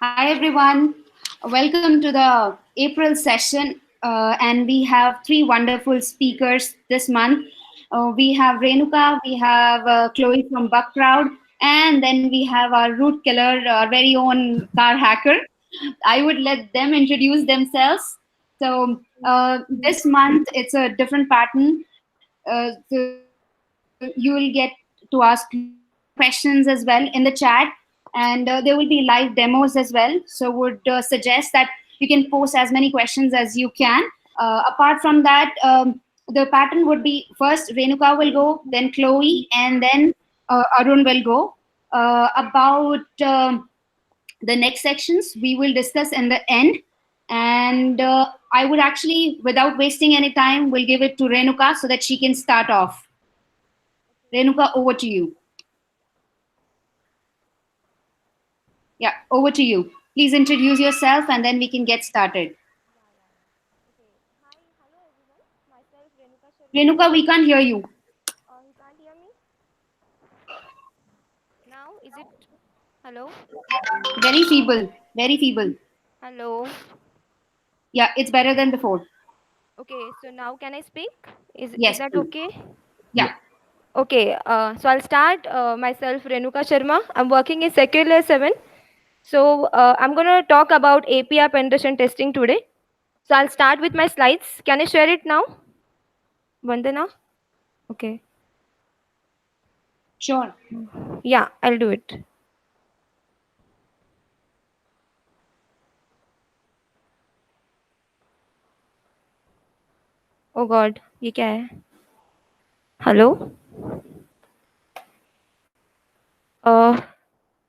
Hi, everyone. Welcome to the April session. And we have three wonderful speakers this month. We have Renuka, we have Chloe from Buck Crowd, and then we have our root killer, our very own car hacker. I would let them introduce themselves. So, this month it's a different pattern. So, you will get to ask questions as well in the chat, and there will be live demos as well. So would suggest that you can post as many questions as you can. Apart from that, the pattern would be first Renuka will go, then Chloe, and then Arun will go. About the next sections we will discuss in the end, and I would actually, without wasting any time, will give it to Renuka so that she can start off. Renuka, over to you. Yeah, over to you. Please introduce yourself and then we can get started. Okay. Hi, hello everyone. Myself Renuka Sharma. Renuka, we can't hear you. You can't hear me now? Is it hello? Very feeble. Very feeble. Hello. Yeah, it's better than before. Okay, so now can I speak? Is Yes, that please. okay? Yeah. Okay. So I'll start. Myself Renuka Sharma. I'm working in Security 7. So I'm gonna talk about API penetration testing today. So I'll start with my slides. Can I share it now, Vandana? Okay. Sure. Yeah, I'll do it. Oh God, ये क्या है? Hello. Uh,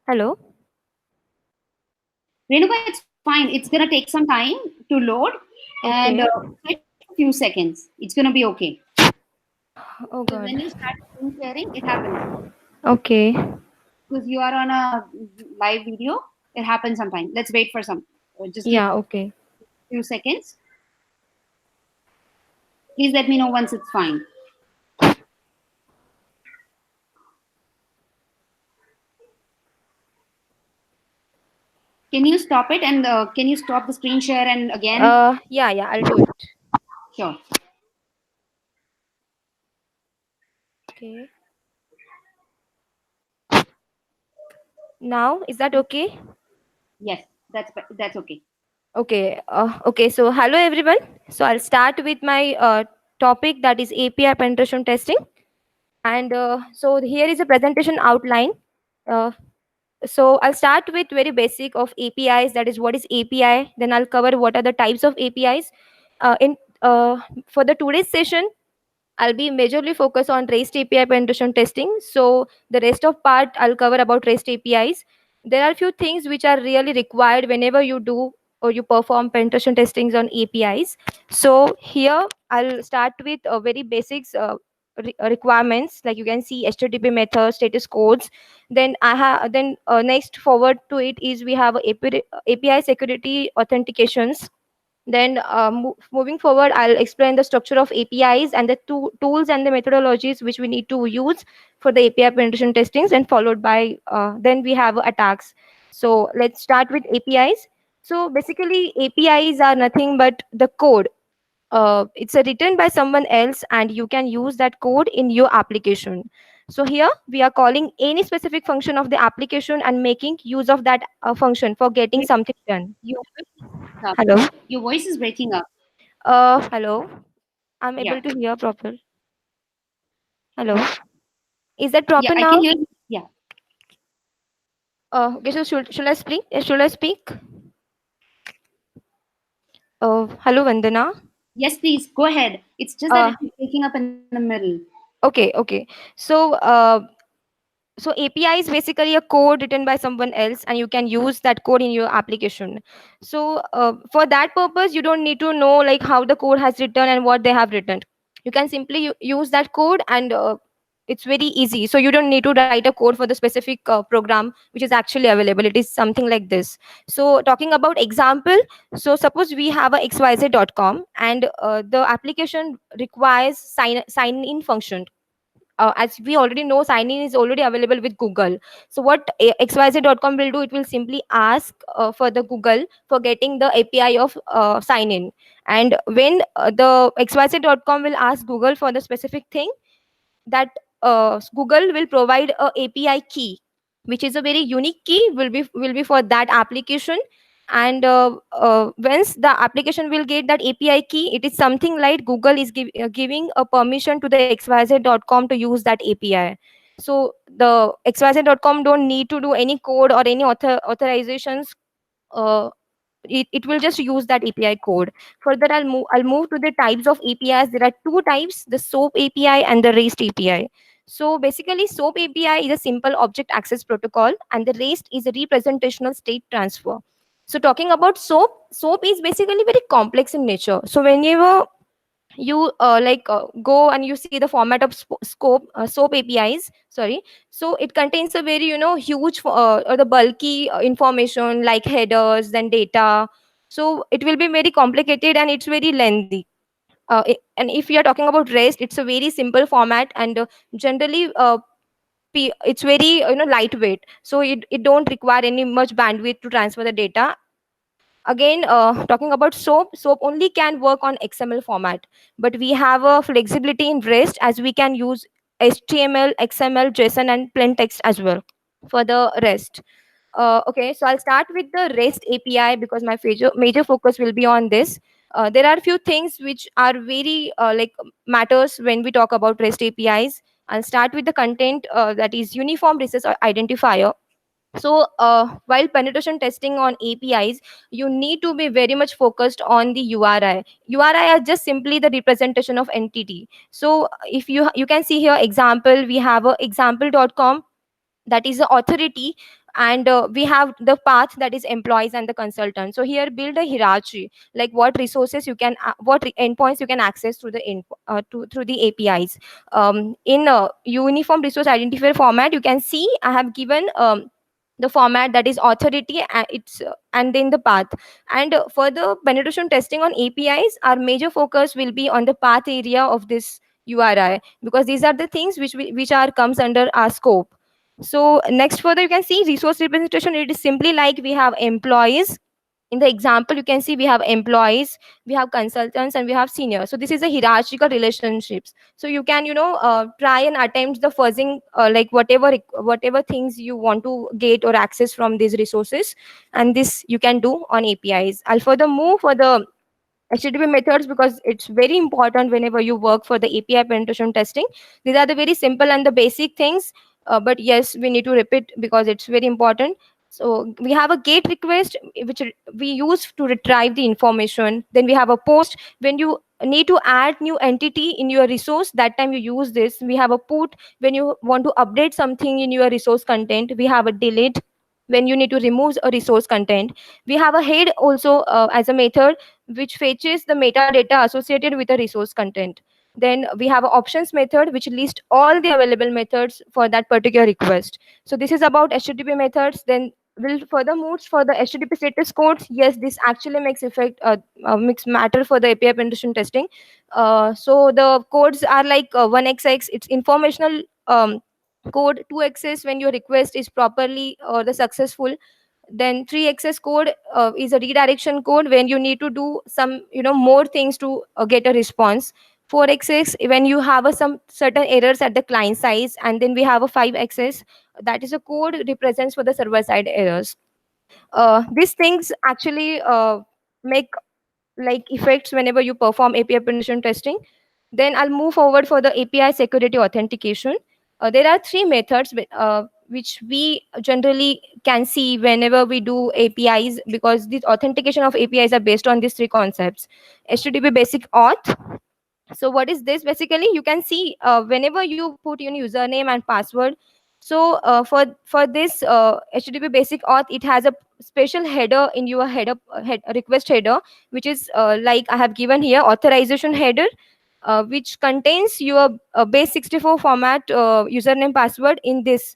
Hello. Renuka, it's fine. It's gonna take some time to load, and Okay. take a few seconds. It's gonna be okay. Oh Because God. when you start screen sharing, it happens. Okay. Because you are on a live video, it happens sometime. Let's wait for some. Just give Yeah, okay. a few seconds. Please let me know once it's fine. Can you stop it, and can you stop the screen share and again? Yeah, I'll do it. Sure. Okay. Now, is that okay? Yes, that's okay. Okay. Okay. So, hello everyone. So, I'll start with my topic, that is API penetration testing. And so, here is a presentation outline. Uh, so, I'll start with very basic of APIs. That is, what is API? Then I'll cover what are the types of APIs. In For the today's session, I'll be majorly focused on REST API penetration testing. So the rest of part I'll cover about REST APIs. There are a few things which are really required whenever you do or you perform penetration testings on APIs. So here I'll start with very basics requirements, like you can see HTTP method, status codes. Then I have next forward to it is we have API security authentications. Then moving forward, I'll explain the structure of APIs and the tools and the methodologies which we need to use for the API penetration testings, and followed by then we have attacks. So let's start with APIs. So basically, APIs are nothing but the code. It's written by someone else, and you can use that code in your application. So here we are calling any specific function of the application and making use of that function for getting something done. Your voice is breaking up. Hello. Your voice is breaking up. Hello. I'm Yeah. able to hear proper. Hello. Is that Yeah, proper I can now? hear you. Yeah. Okay, so should I speak? Should I speak? Hello, Vandana. Yes, please go ahead. It's just that Uh, it's breaking up in the middle. okay. So, so API is basically a code written by someone else, and you can use that code in your application. So, for that purpose, you don't need to know like how the code has written and what they have written. You can simply use that code, and it's very easy. So you don't need to write a code for the specific program which is actually available. It is something like this. So talking about example, so suppose we have a xyz.com, and the application requires sign in function. as we already know, sign in is already available with Google. So what xyz.com will do, it will simply ask for the Google for getting the API of sign in. And when the xyz.com will ask Google for the specific thing, that Google will provide a API key, which is a very unique key, will be for that application. And once the application will get that API key, it is something like Google is giving a permission to the xyz.com to use that API. So the xyz.com don't need to do any code or any authorizations. It will just use that API code. Further, I'll move to the types of APIs. There are two types: the SOAP API and the REST API. So basically, SOAP API is a simple object access protocol, and the REST is a representational state transfer. So talking about SOAP is basically very complex in nature. So whenever you go and you see the format of SOAP APIs, sorry, so it contains a very huge or the bulky information like headers, then data. So it will be very complicated and it's very lengthy. And if you are talking about REST, it's a very simple format, and generally it's very lightweight, so it don't require any much bandwidth to transfer the data. Again, talking about SOAP only can work on XML format, but we have a flexibility in REST, as we can use HTML, XML, JSON, and plain text as well for the REST. Okay, so I'll start with the REST API because my major focus will be on this. There are few things which are very matters when we talk about REST APIs. I'll start with the content, that is uniform resource identifier. So while penetration testing on APIs, you need to be very much focused on the URI. URI are just simply the representation of entity. So if you can see here example, we have a example.com, that is the authority, and we have the path, that is employees and the consultant. So here build a hierarchy, like what resources you can endpoints you can access through the through the APIs. In uniform resource identifier format, you can see I have given the format, that is authority, and then the path. And for the penetration testing on APIs, our major focus will be on the path area of this URI, because these are the things which are comes under our scope. So next, further, you can see resource representation. It is simply like we have employees. In the example, you can see we have employees, we have consultants, and we have seniors. So this is a hierarchical relationships. So you can try and attempt the fuzzing, like whatever things you want to get or access from these resources, and this you can do on APIs. I'll further move for the HTTP methods because it's very important whenever you work for the API penetration testing. These are the very simple and the basic things, but yes, we need to repeat because it's very important. So we have a GET request, which we use to retrieve the information. Then we have a POST. When you need to add new entity in your resource, that time you use this. We have a PUT when you want to update something in your resource content. We have a DELETE when you need to remove a resource content. We have a head also as a method which fetches the metadata associated with the resource content. Then we have an options method which lists all the available methods for that particular request. So this is about HTTP methods. Then we'll further move for the HTTP status codes. Yes, this actually makes matter for the API penetration testing. So the codes are like 1xx, it's informational code. 2xx when your request is properly or the successful. Then 3xs code is a redirection code when you need to do some more things to get a response. 4xs when you have some certain errors at the client side. And then we have a 5xs, that is a code represents for the server side errors. These things actually make like effects whenever you perform API penetration testing. Then I'll move forward for the API security authentication. There are three methods which we generally can see whenever we do APIs, because the authentication of APIs are based on these three concepts. HTTP basic auth. So what is this? Basically, you can see whenever you put your username and password. So for this HTTP basic auth, it has a special header in your request header, which is like I have given here, authorization header, which contains your base 64 format username password in this.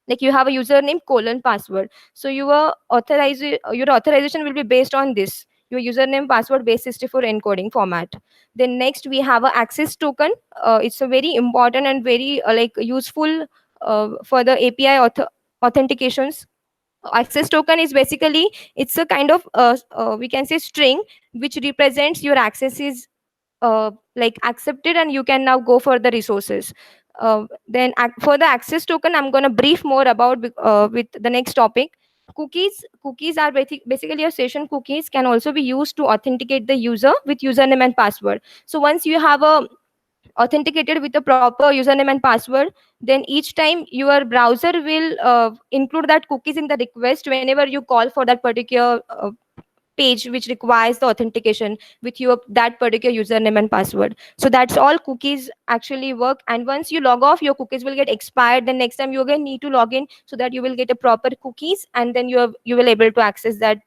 Like you have a username colon password. So your authorization will be based on this. your username password base 64 encoding format. Then next we have a access token. It's a very important and very like useful for the API authentications. Access token is basically, it's a kind of we can say string which represents your access is like accepted and you can now go for the resources. For the access token, I'm going to brief more about with the next topic. Cookies are basically your session cookies can also be used to authenticate the user with username and password. So once you have a authenticated with a proper username and password, then each time your browser will include that cookies in the request whenever you call for that particular page which requires the authentication with your that particular username and password. So that's all cookies actually work, and once you log off, your cookies will get expired. Then next time you again need to log in so that you will get a proper cookies, and then you will able to access that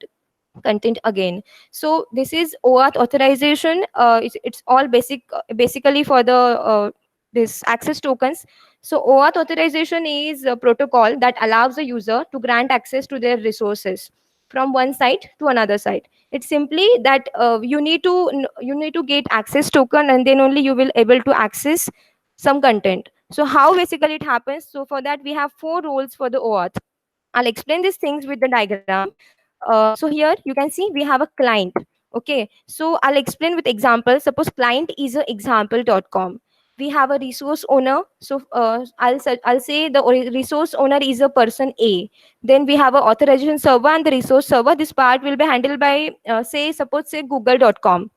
content again. So this is OAuth authorization. It's all basically for the this access tokens. So OAuth authorization is a protocol that allows the user to grant access to their resources from one site to another site. It's simply that you need to get access token, and then only you will able to access some content. So how basically it happens? So for that we have four roles for the OAuth. I'll explain these things with the diagram. So here you can see we have a client. Okay, so I'll explain with example. Suppose client is a example.com. We have a resource owner. So I'll say the resource owner is a person A. Then we have a authorization server and the resource server. This part will be handled by say google.com.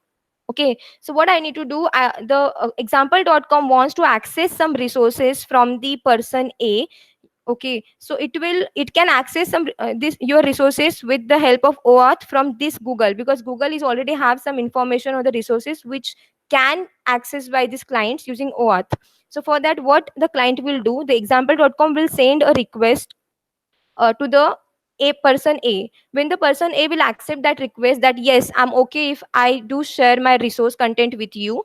Okay, so what I need to do, the example.com wants to access some resources from the person A. Okay, so it can access some this your resources with the help of OAuth from this Google, because Google is already have some information on the resources which can access by these clients using OAuth. So for that, what the client will do, the example.com will send a request to the person A. When the person A will accept that request, that yes, I'm okay if I do share my resource content with you,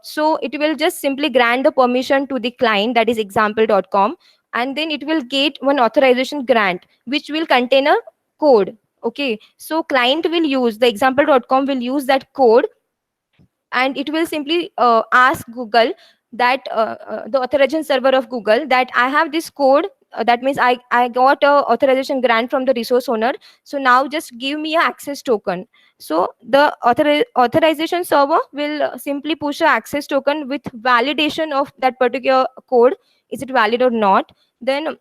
so it will just simply grant the permission to the client, that is example.com, and then it will get one authorization grant which will contain a code. Okay, so client will use the example.com will use that code, and it will simply ask Google that the authorization server of Google, that I have this code, that means I got a authorization grant from the resource owner, so now just give me a access token. So the authorization server will simply push a access token with validation of that particular code, is it valid or not. Then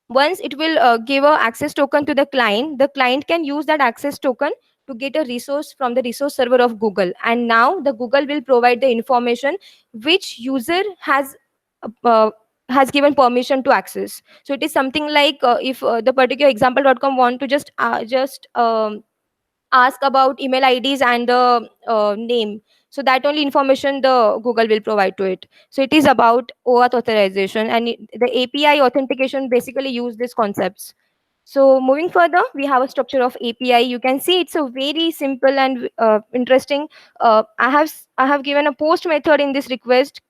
once it will give a access token to the client can use that access token to get a resource from the resource server of Google, and now the Google will provide the information which user has given permission to access. So it is something like if the particular example.com want to just ask about email IDs and the name, so that only information the Google will provide to it. So it is about OAuth authorization, and the API authentication basically use these concepts. So moving further, we have a structure of API. You can see it's a very simple and interesting. I have given a post method in this request.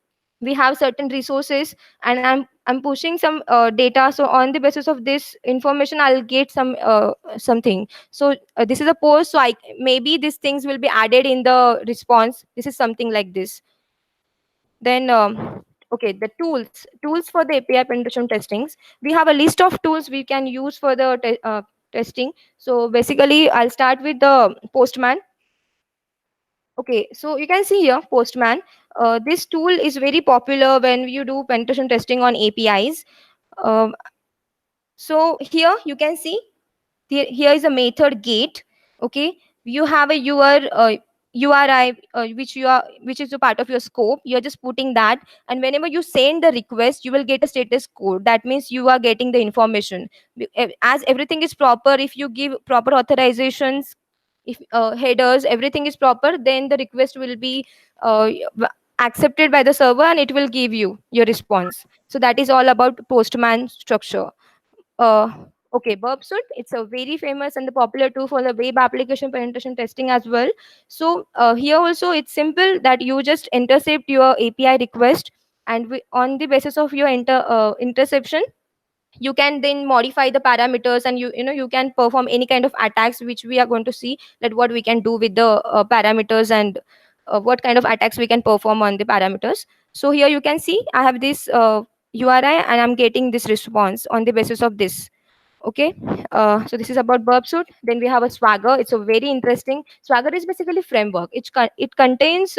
We have certain resources, and I'm pushing some data. So on the basis of this information, I'll get something. So this is a post. So I maybe these things will be added in the response. This is something like this. Then okay, the tools for the API penetration testings. We have a list of tools we can use for the testing. So basically, I'll start with the Postman. Okay, so you can see here Postman. This tool is very popular when you do penetration testing on APIs. Um, so here you can see here is a method gate. Okay, you have a URI which is a part of your scope. You're just putting that, and whenever you send the request, you will get a status code. That means you are getting the information. As everything is proper, if you give proper authorizations, if headers, everything is proper, then the request will be accepted by the server, and it will give you your response. So that is all about Postman structure. uh, okay, Burpsuit, it's a very famous and the popular tool for the web application penetration testing as well. So here also it's simple that you just intercept your API request, and on the basis of your interception, you can then modify the parameters, and you can perform any kind of attacks, which we are going to see that what we can do with the parameters, and what kind of attacks we can perform on the parameters. So here you can see I have this URI, and I'm getting this response on the basis of this. Okay. So this is about burp suit. Then we have a Swagger. It's a very interesting. Swagger is basically framework. It contains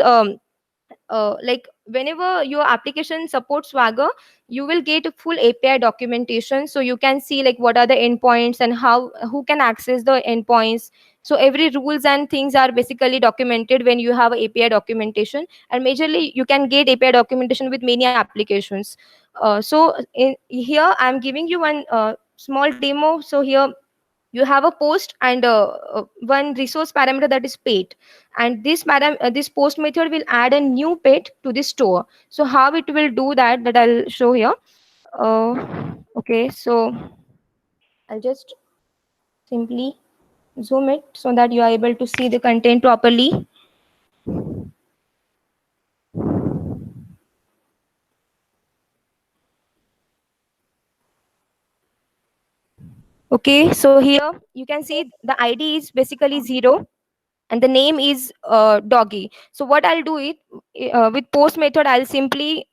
like whenever your application supports Swagger, you will get a full API documentation, so you can see like what are the endpoints and who can access the endpoints. So every rules and things are basically documented when you have API documentation, and majorly you can get API documentation with many applications. So in here I'm giving you one small demo. So here you have a post and one resource parameter that is paid, and this post method will add a new pet to the store. So how it will do that I'll show here. uh, okay, so I'll just simply zoom it so that you are able to see the content properly. Okay, so here you can see the ID is basically 0, and the name is doggy. So what I'll do it with post method, I'll simply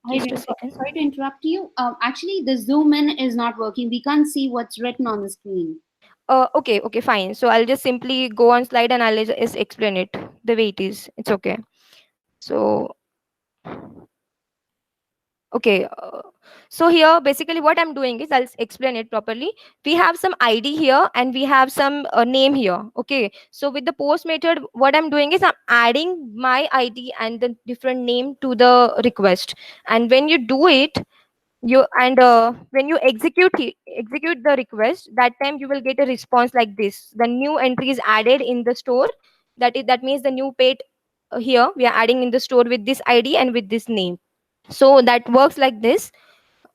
Hi, just a Renuka. second. Sorry to interrupt you. Actually, the zoom in is not working. We can't see what's written on the screen. Okay, okay, fine. So I'll just simply go on slide and I'll just explain it the way it is. It's okay. So, okay. So here, basically what I'm doing is I'll explain it properly. We have some ID here and we have some name here. Okay. So with the post method, what I'm doing is I'm adding my ID and the different name to the request. And when you do it, when you execute the request, that time you will get a response like this: the new entry is added in the store. That means the new pet here we are adding in the store with this ID and with this name. So that works like this,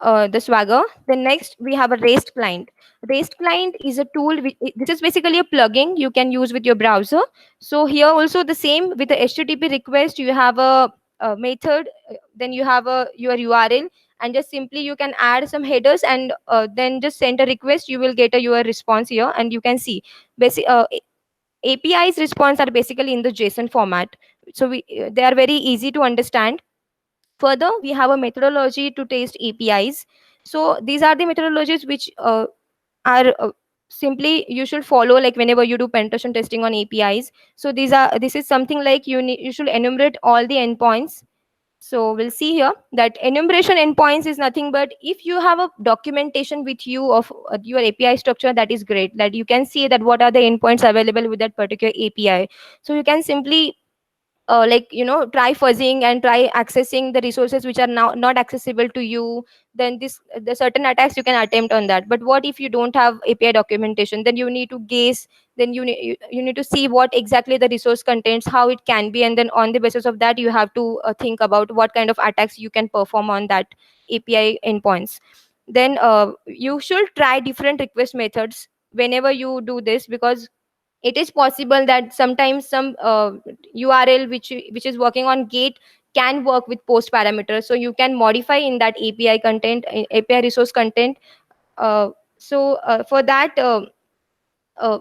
the Swagger. Then next we have a REST client. REST client is a tool. This is basically a plugin you can use with your browser. So here also the same with the HTTP request. You have a method, then you have your URL, and just simply you can add some headers, and then just send a request. You will get your response here, and you can see API's response are basically in the JSON format. So they are very easy to understand. Further, we have a methodology to test APIs. So these are the methodologies which are simply you should follow, like whenever you do penetration testing on APIs. So this is something like you should enumerate all the endpoints. So we'll see here that enumeration endpoints is nothing but if you have a documentation with you of your API structure, that is great. That you can see that what are the endpoints available with that particular API. So you can simply like try fuzzing and try accessing the resources which are now not accessible to you. Then the certain attacks you can attempt on that. But what if you don't have API documentation? Then you need to guess. Then you need to see what exactly the resource contains, how it can be, and then on the basis of that you have to think about what kind of attacks you can perform on that API endpoints. Then you should try different request methods whenever you do this, because it is possible that sometimes some URL which is working on gate can work with post parameters. So you can modify in that API content, API resource content. For that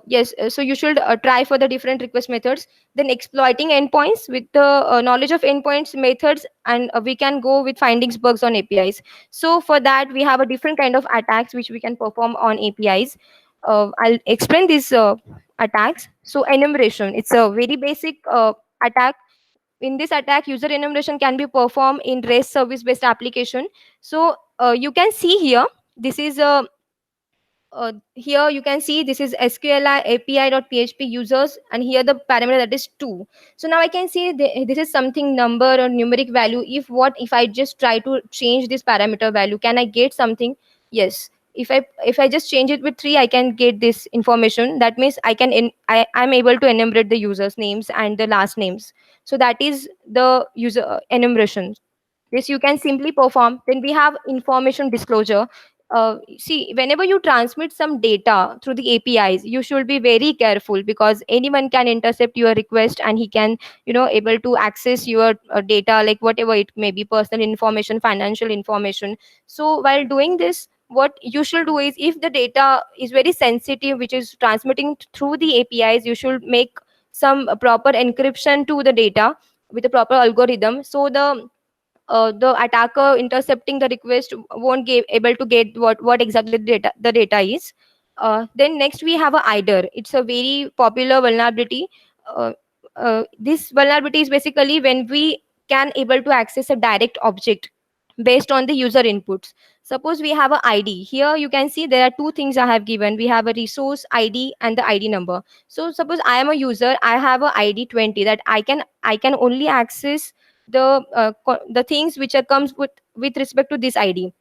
yes, so you should try for the different request methods. Then exploiting endpoints with the knowledge of endpoints methods, and we can go with findings bugs on APIs. So for that we have a different kind of attacks which we can perform on APIs. I'll explain these attacks. So enumeration, it's a very basic attack. In this attack, user enumeration can be performed in REST service based application. So you can see here, this is a here you can see this is SQLi API.php users, and here the parameter that is 2. So now I can see this is something number or numeric value. If I just try to change this parameter value, can I get something? Yes. If I just change it with 3, I can get this information. That means I'm able to enumerate the users names and the last names. So that is the user enumeration. This you can simply perform. Then we have information disclosure. see, whenever you transmit some data through the APIs, you should be very careful, because anyone can intercept your request and he can, able to access your data, like whatever it may be, personal information, financial information. So while doing this, what you should do is, if the data is very sensitive, which is transmitting through the APIs, you should make some proper encryption to the data with a proper algorithm, so the attacker intercepting the request won't get able to get what exactly the data is. Then next we have a IDER. It's a very popular vulnerability. uh, this vulnerability is basically when we can able to access a direct object based on the user inputs. Suppose we have a ID. Here you can see there are two things I have given. We have a resource ID and the ID number. So suppose I am a user, I have a ID 20, that I can only access the things which are comes with respect to this ID.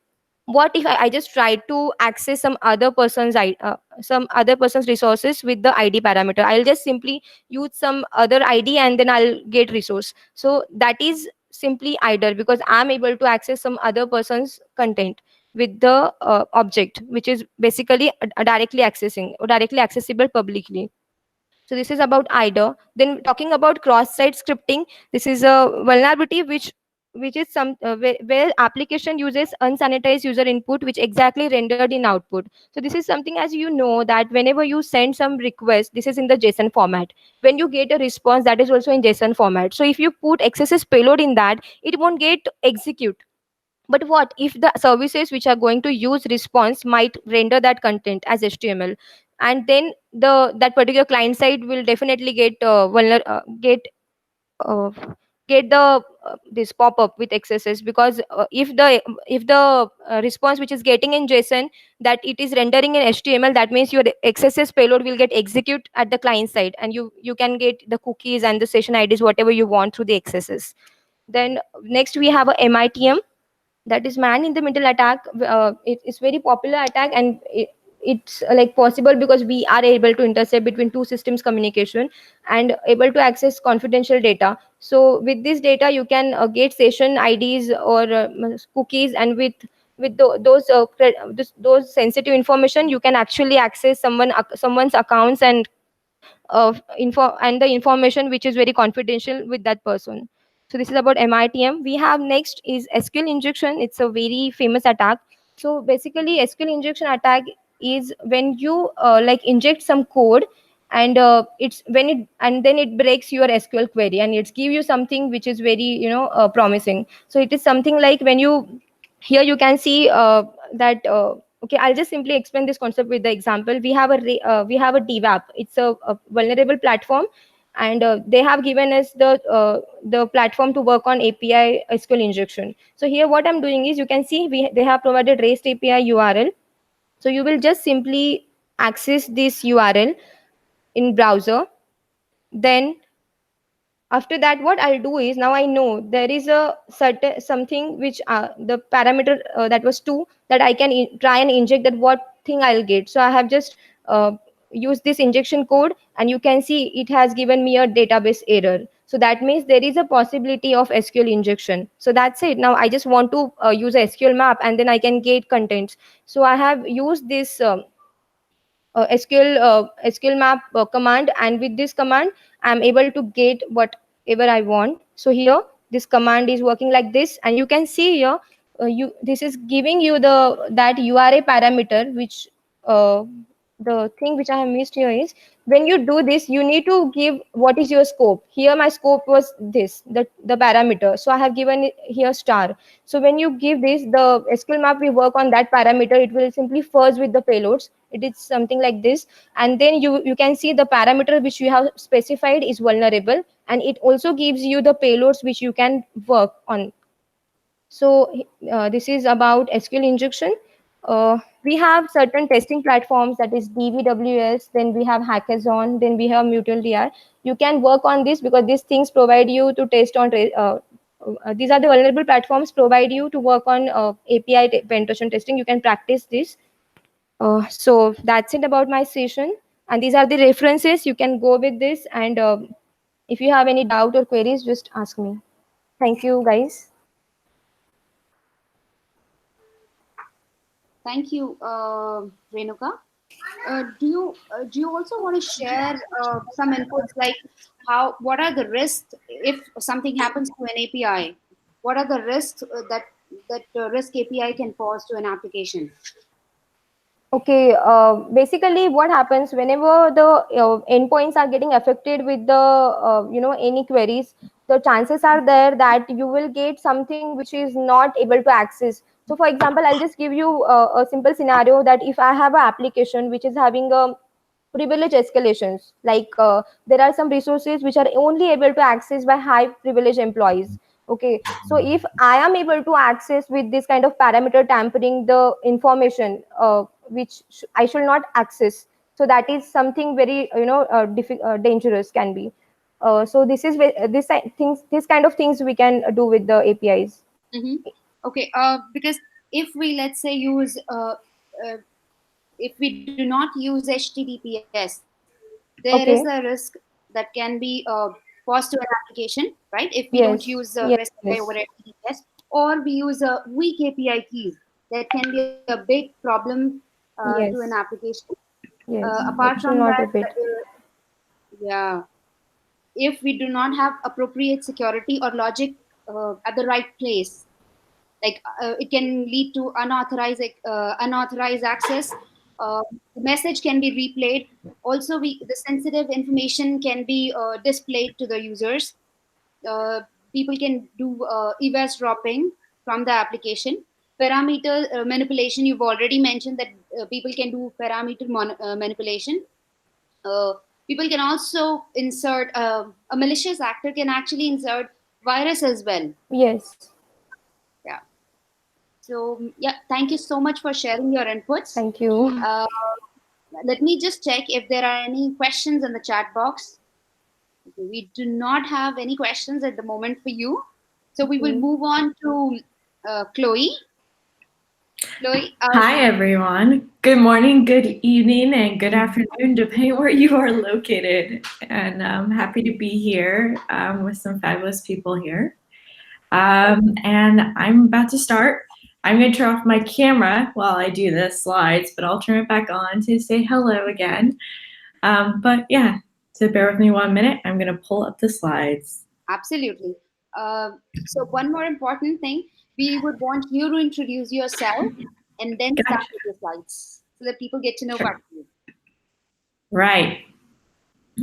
What if I just try to access some other person's resources with the ID parameter? I'll just simply use some other ID and then I'll get resource. So that is simply IDER, because I'm able to access some other person's content with the object, which is basically directly accessing or directly accessible publicly. So this is about IDER. Then talking about cross-site scripting, this is a vulnerability which is where application uses unsanitized user input, which exactly rendered in output. So this is something, as you know, that whenever you send some request, this is in the JSON format. When you get a response, that is also in JSON format. So if you put XSS payload in that, it won't get execute. But what if the services which are going to use response might render that content as HTML, and then that particular client side will definitely uh, get the this pop up with XSS, because if the response which is getting in JSON, that it is rendering in HTML, that means your XSS payload will get execute at the client side, and you can get the cookies and the session IDs whatever you want through the XSS. Then next we have a MITM, that is man in the middle attack. It's very popular attack, and it's like possible because we are able to intercept between two systems communication and able to access confidential data. So with this data you can get session IDs or cookies, and with those sensitive information you can actually access someone's accounts and the information which is very confidential with that person. So this is about MITM. We have next is SQL injection. It's a very famous attack. So basically SQL injection attack is when you like inject some code, and it's when it and then it breaks your SQL query, and it's give you something which is very promising. So it is something like when you here you can see that okay, I'll just simply explain this concept with the example. We have a DWAP. It's a vulnerable platform, and they have given us the platform to work on API SQL injection. So here what I'm doing is, you can see they have provided REST API URL. So you will just simply access this URL in browser. Then after that what I'll do is, now I know there is a certain something which the parameter that was 2, that I can try and inject that what thing I'll get. So I have just used this injection code, and you can see it has given me a database error. So that means there is a possibility of SQL injection. So that's it. Now I just want to use a SQL map, and then I can get contents. So I have used this SQL map command, and with this command I'm able to get whatever I want. So here this command is working like this, and you can see here you this is giving you that URA parameter, which uh, the thing which I have missed here is, when you do this you need to give what is your scope. Here my scope was this, the parameter, so I have given it here star. So when you give this, the SQL map will work on that parameter. It will simply fuzz with the payloads. It is something like this, and then you can see the parameter which you have specified is vulnerable, and it also gives you the payloads which you can work on. So this is about SQL injection. We have certain testing platforms, that is DVWS, then we have Hackathon, then we have Mutual DR. You can work on this because these things provide you to test on these are the vulnerable platforms provide you to work on API penetration testing. You can practice this. So that's it about my session, and these are the references. You can go with this, and if you have any doubt or queries, just ask me. Thank you, guys. Thank you, Renuka. Do you also want to share some inputs like what are the risks if something happens to an API? What are the risks that risk API can pose to an application? Okay, basically what happens whenever the endpoints are getting affected with the any queries, the chances are there that you will get something which is not able to access. So for example, I'll just give you a simple scenario that if I have an application which is having a privilege escalations, like there are some resources which are only able to access by high privilege employees. Okay, so if I am able to access with this kind of parameter tampering the information which I should not access, so that is something very dangerous can be. So this is this kind of things we can do with the APIs. Mm-hmm. Okay, because if we let's say use uh, if we do not use HTTPS, there is a risk Okay. that can be posed to an application, right? If we don't use Yes, REST yes, API over yes, HTTPS, or we use weak API keys, that can be a big problem to an yes, application. yes, Apart it should from not that, repeat. yeah, if we do not have appropriate security or logic at the right place, like it can lead to unauthorized access. The message can be replayed. Also, the sensitive information can be displayed to the users. uh, People can do eavesdropping from the application. Parameter manipulation, you've already mentioned that people can do parameter manipulation. People can also insert a malicious actor can actually insert virus as well. Yes, Yeah. So yeah, thank you so much for sharing your inputs. thank you. Uh, Let me just check if there are any questions in the chat box. Okay, we do not have any questions at the moment for you. So we will Okay. move on to Chloe. Chloe, Hi, everyone. Good morning, good evening, and good afternoon, depending where you are located. And I'm happy to be here with some fabulous people here. And I'm about to start. I'm going to turn off my camera while I do the slides, but I'll turn it back on to say hello again. But yeah, so bear with me 1 minute. I'm going to pull up the slides. absolutely. So one more important thing, we would want you to introduce yourself and then start Gotcha. with the slides so that people get to know about you. Right.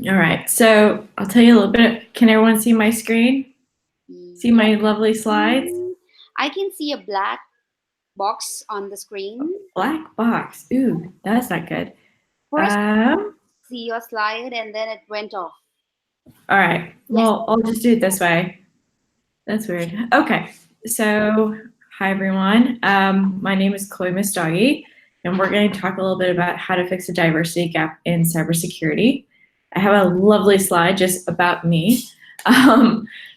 All right. So I'll tell you a little bit. Can everyone see my screen? See Yeah. my lovely slides? I can see a black box on the screen. Black box. Ooh, that's not good. First, see your slide and then it went off. All right. Yes. Well, I'll just do it this way. That's weird. Okay. So, hi everyone. My name is Chloe Mistagi, and we're going to talk a little bit about how to fix a diversity gap in cybersecurity. I have a lovely slide just about me.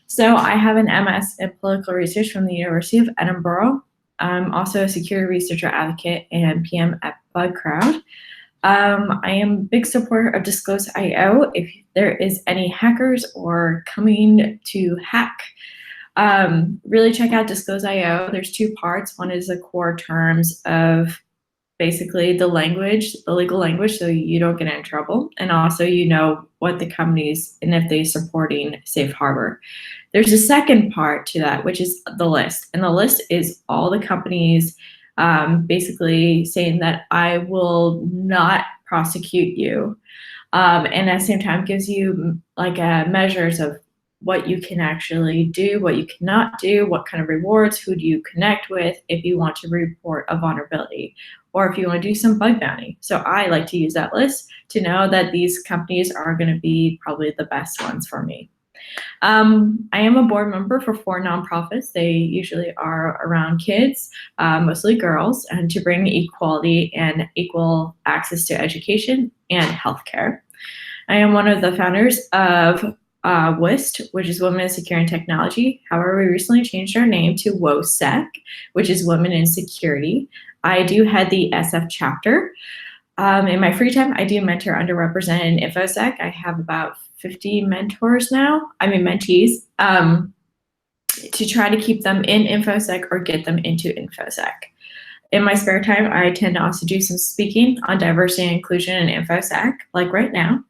So, I have an MS in political research from the University of Edinburgh. I'm also a security researcher advocate and PM at BugCrowd. I am a big supporter of Disclose.io. If there is any hackers or coming to hack, really check out Disclose.io. There's two parts. One is the core terms of basically the language, the legal language, so you don't get in trouble. And also you know what the companies and if they're supporting safe harbor. There's a second part to that, which is the list. And the list is all the companies basically saying that I will not prosecute you. And at the same time gives you like measures of what you can actually do, what you cannot do, what kind of rewards, who do you connect with if you want to report a vulnerability, or if you want to do some bug bounty. So I like to use that list to know that these companies are going to be probably the best ones for me. I am a board member for 4 nonprofits. They usually are around kids, mostly girls, and to bring equality and equal access to education and healthcare. I am one of the founders of WIST, which is Women in Security and Technology. However, we recently changed our name to WOSEC, which is Women in Security. I do head the SF chapter. In my free time, I do mentor underrepresented in InfoSec. I have about 50 mentors now, mentees, to try to keep them in InfoSec or get them into InfoSec. in my spare time, I tend to also do some speaking on diversity and inclusion in InfoSec, like right now.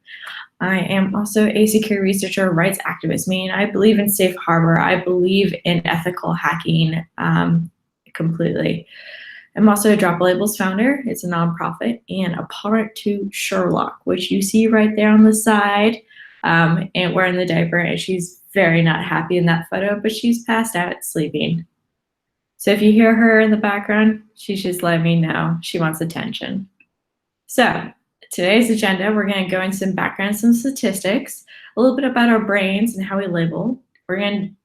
I am also a security researcher, rights activist, meaning I believe in safe harbor. I believe in ethical hacking completely. I'm also a Drop Labels founder. It's a nonprofit, and a parent to Sherlock, which you see right there on the side, and wearing the diaper, and she's very not happy in that photo, but she's passed out sleeping. So if you hear her in the background, she's just letting me know she wants attention. So today's agenda, we're going to go into some background, some statistics, a little bit about our brains and how we label. We're going to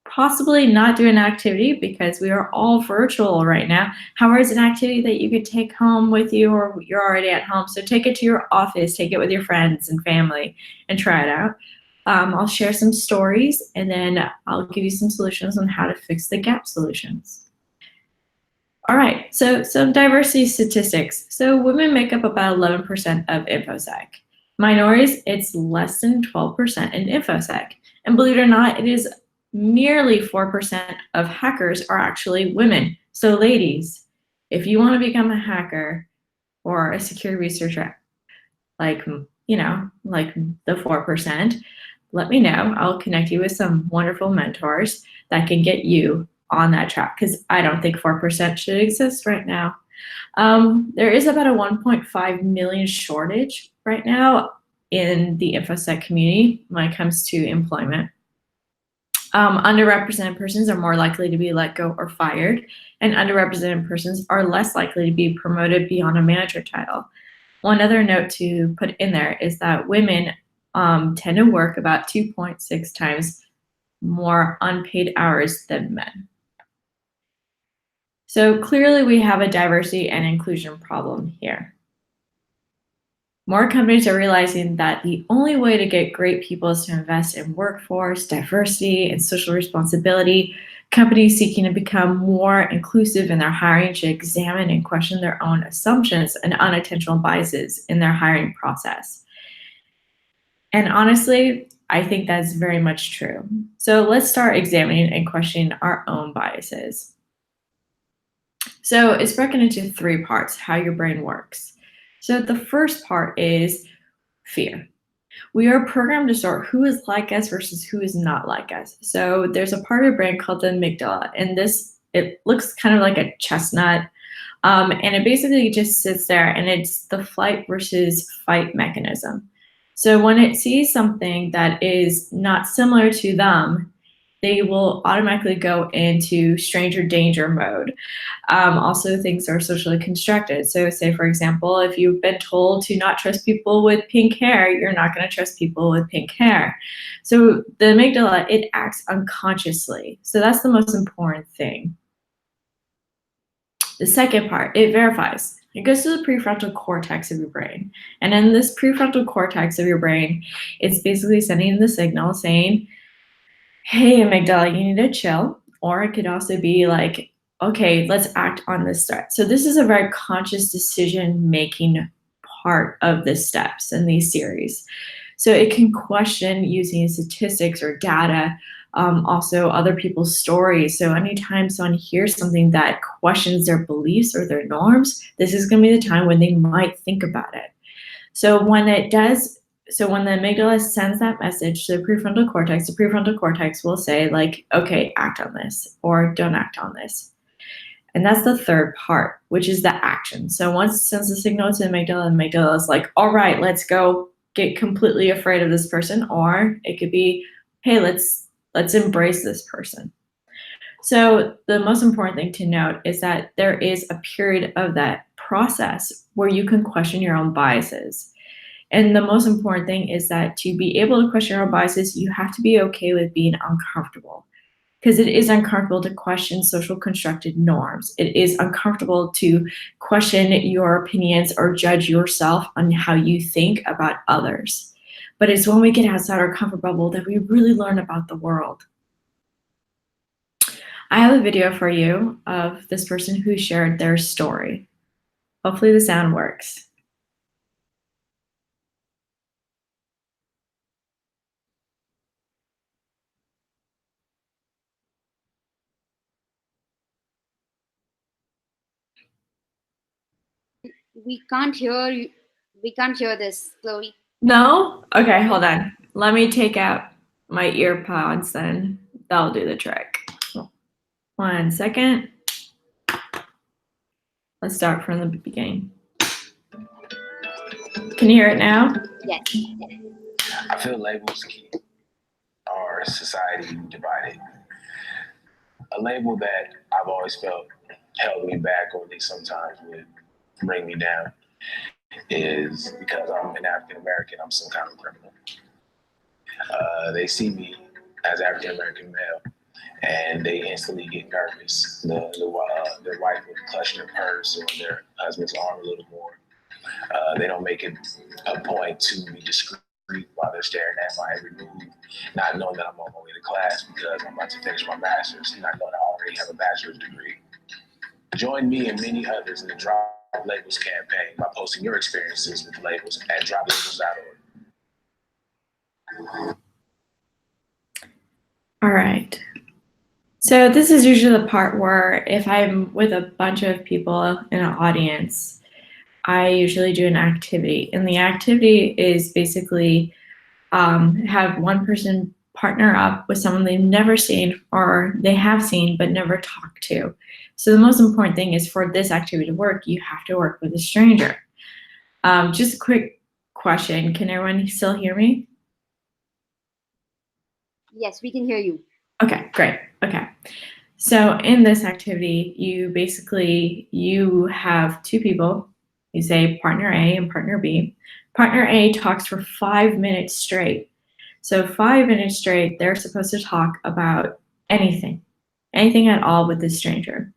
possibly not do an activity because we are all virtual right now. However, it's an activity that you could take home with you, or you're already at home. So take it to your office, take it with your friends and family, and try it out. I'll share some stories, and then I'll give you some solutions on how to fix the gap solutions. All right, so some diversity statistics. So women make up about 11% of InfoSec. Minorities, it's less than 12% in InfoSec. And believe it or not, it is nearly 4% of hackers are actually women. So ladies, if you want to become a hacker or a security researcher, like the 4%, let me know. I'll connect you with some wonderful mentors that can get you on that track, because I don't think 4% should exist right now. There is about a 1.5 million shortage right now in the InfoSec community when it comes to employment. Underrepresented persons are more likely to be let go or fired, and underrepresented persons are less likely to be promoted beyond a manager title. One other note to put in there is that women tend to work about 2.6 times more unpaid hours than men. So clearly we have a diversity and inclusion problem here. More companies are realizing that the only way to get great people is to invest in workforce, diversity, and social responsibility. Companies seeking to become more inclusive in their hiring should examine and question their own assumptions and unintentional biases in their hiring process. And honestly, I think that's very much true. So let's start examining and questioning our own biases. So it's broken into 3 parts, how your brain works. So the first part is fear. We are programmed to sort who is like us versus who is not like us. So there's a part of your brain called the amygdala, and it looks kind of like a chestnut, and it basically just sits there, and it's the flight versus fight mechanism. So when it sees something that is not similar to them, they will automatically go into stranger danger mode. Also, things are socially constructed. So say, for example, if you've been told to not trust people with pink hair, you're not going to trust people with pink hair. So the amygdala, it acts unconsciously. So that's the most important thing. The second part, it verifies. It goes to the prefrontal cortex of your brain. And in this prefrontal cortex of your brain, it's basically sending the signal saying, hey, amygdala, you need to chill. Or it could also be like, okay, let's act on this threat. So this is a very conscious decision-making part of the steps in these series. So it can question using statistics or data, also other people's stories. So anytime someone hears something that questions their beliefs or their norms, this is going to be the time when they might think about it. So when it does, so when the amygdala sends that message to the prefrontal cortex will say like, okay, act on this or don't act on this. And that's the third part, which is the action. So once it sends the signal to the amygdala is like, all right, let's go get completely afraid of this person. Or it could be, hey, let's embrace this person. So the most important thing to note is that there is a period of that process where you can question your own biases. And the most important thing is that to be able to question your own biases, you have to be okay with being uncomfortable. Because it is uncomfortable to question social constructed norms. It is uncomfortable to question your opinions or judge yourself on how you think about others. But it's when we get outside our comfort bubble that we really learn about the world. I have a video for you of this person who shared their story. Hopefully the sound works. We can't hear you. We can't hear this, Chloe. No? Okay, hold on. Let me take out my ear pods then. That'll do the trick. 1 second. Let's start from the beginning. Can you hear it now? Yes. I feel labels keep our society divided. A label that I've always felt held me back, or at least sometimes would bring me down, is because I'm an African American, I'm some kind of criminal. They see me as African American male, and they instantly get nervous. Their wife would clutch their purse or their husband's arm a little more. They don't make it a point to be discreet while they're staring at my every move, not knowing that I'm on my way to class because I'm about to finish my master's, not knowing I already have a bachelor's degree. Join me and many others in the Drop Labels campaign by posting your experiences with labels at droplabels.org. All right. So this is usually the part where if I'm with a bunch of people in an audience, I usually do an activity. And the activity is basically have one person partner up with someone they've never seen or they have seen but never talked to. So the most important thing is for this activity to work, you have to work with a stranger. Just a quick question. Can everyone still hear me? Yes, we can hear you. Okay, great. Okay. So in this activity, you have two people. You say partner A and partner B. Partner A talks for 5 minutes straight. So 5 minutes straight, they're supposed to talk about anything at all with this stranger.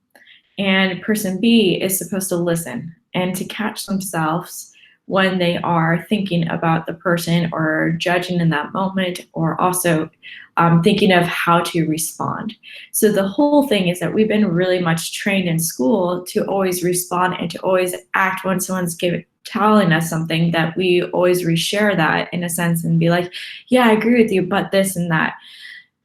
And person B is supposed to listen and to catch themselves when they are thinking about the person or judging in that moment, or also thinking of how to respond. So the whole thing is that we've been really much trained in school to always respond and to always act when someone's telling us something, that we always reshare that in a sense and be like, yeah, I agree with you, but this and that.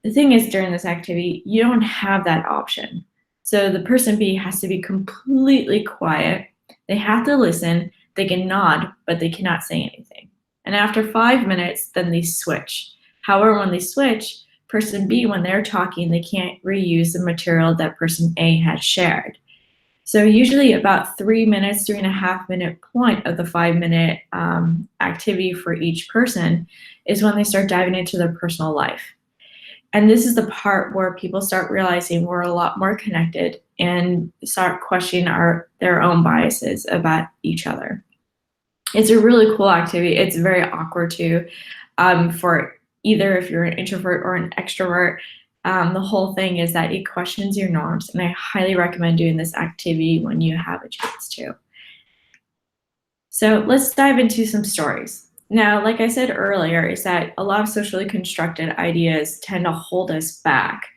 The thing is, during this activity, you don't have that option. So the person B has to be completely quiet. They have to listen. They can nod, but they cannot say anything. And after 5 minutes, then they switch. However, when they switch, person B, when they're talking, they can't reuse the material that person A had shared. So usually about 3 minutes, 3.5 minute point of the 5 minute activity for each person is when they start diving into their personal life. And this is the part where people start realizing we're a lot more connected and start questioning their own biases about each other. It's a really cool activity. It's very awkward too, for either if you're an introvert or an extrovert. The whole thing is that it questions your norms, and I highly recommend doing this activity when you have a chance to. So let's dive into some stories. Now, like I said earlier, is that a lot of socially constructed ideas tend to hold us back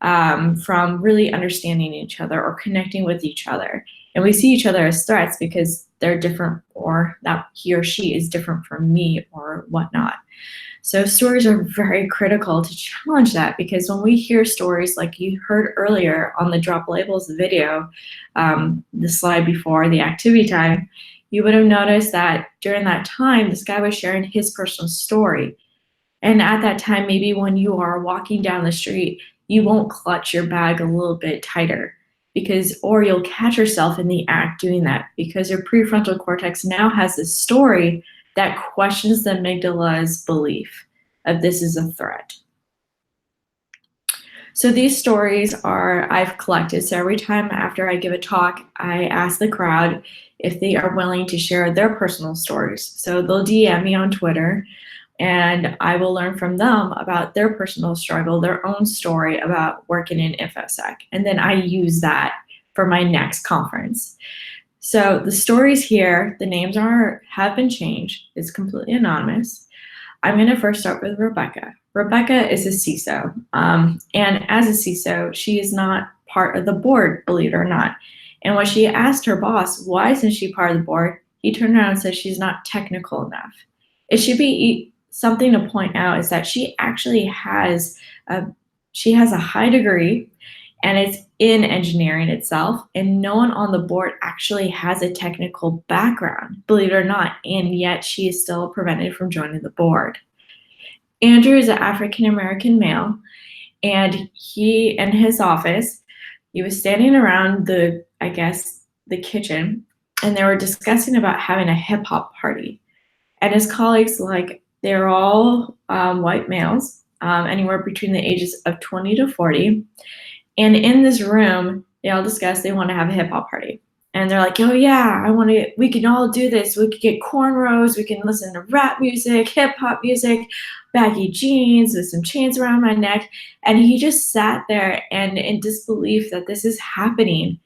from really understanding each other or connecting with each other. And we see each other as threats because they're different, or that he or she is different from me or whatnot. So stories are very critical to challenge that, because when we hear stories like you heard earlier on the Drop Labels video, the slide before the activity time, you would have noticed that during that time, this guy was sharing his personal story. And at that time, maybe when you are walking down the street, you won't clutch your bag a little bit tighter, or you'll catch yourself in the act doing that, because your prefrontal cortex now has this story that questions the amygdala's belief of this is a threat. So these stories I've collected. So every time after I give a talk, I ask the crowd if they are willing to share their personal stories. So they'll DM me on Twitter, and I will learn from them about their personal struggle, their own story about working in InfoSec. And then I use that for my next conference. So the stories here, the names have been changed. It's completely anonymous. I'm going to first start with Rebecca. Rebecca is a CISO, and as a CISO, she is not part of the board, believe it or not. And when she asked her boss, why isn't she part of the board, he turned around and said she's not technical enough. It should be something to point out is that she actually has a high degree, and it's in engineering itself, and no one on the board actually has a technical background, believe it or not, and yet she is still prevented from joining the board. Andrew is an African-American male, and he, in his office, he was standing around the kitchen, and they were discussing about having a hip hop party. And his colleagues, they're all white males, anywhere between the ages of 20 to 40. And in this room, they all discussed they want to have a hip hop party. And they're like, oh yeah, we can all do this. We could get cornrows, we can listen to rap music, hip hop music, baggy jeans with some chains around my neck. And he just sat there and in disbelief that this is happening.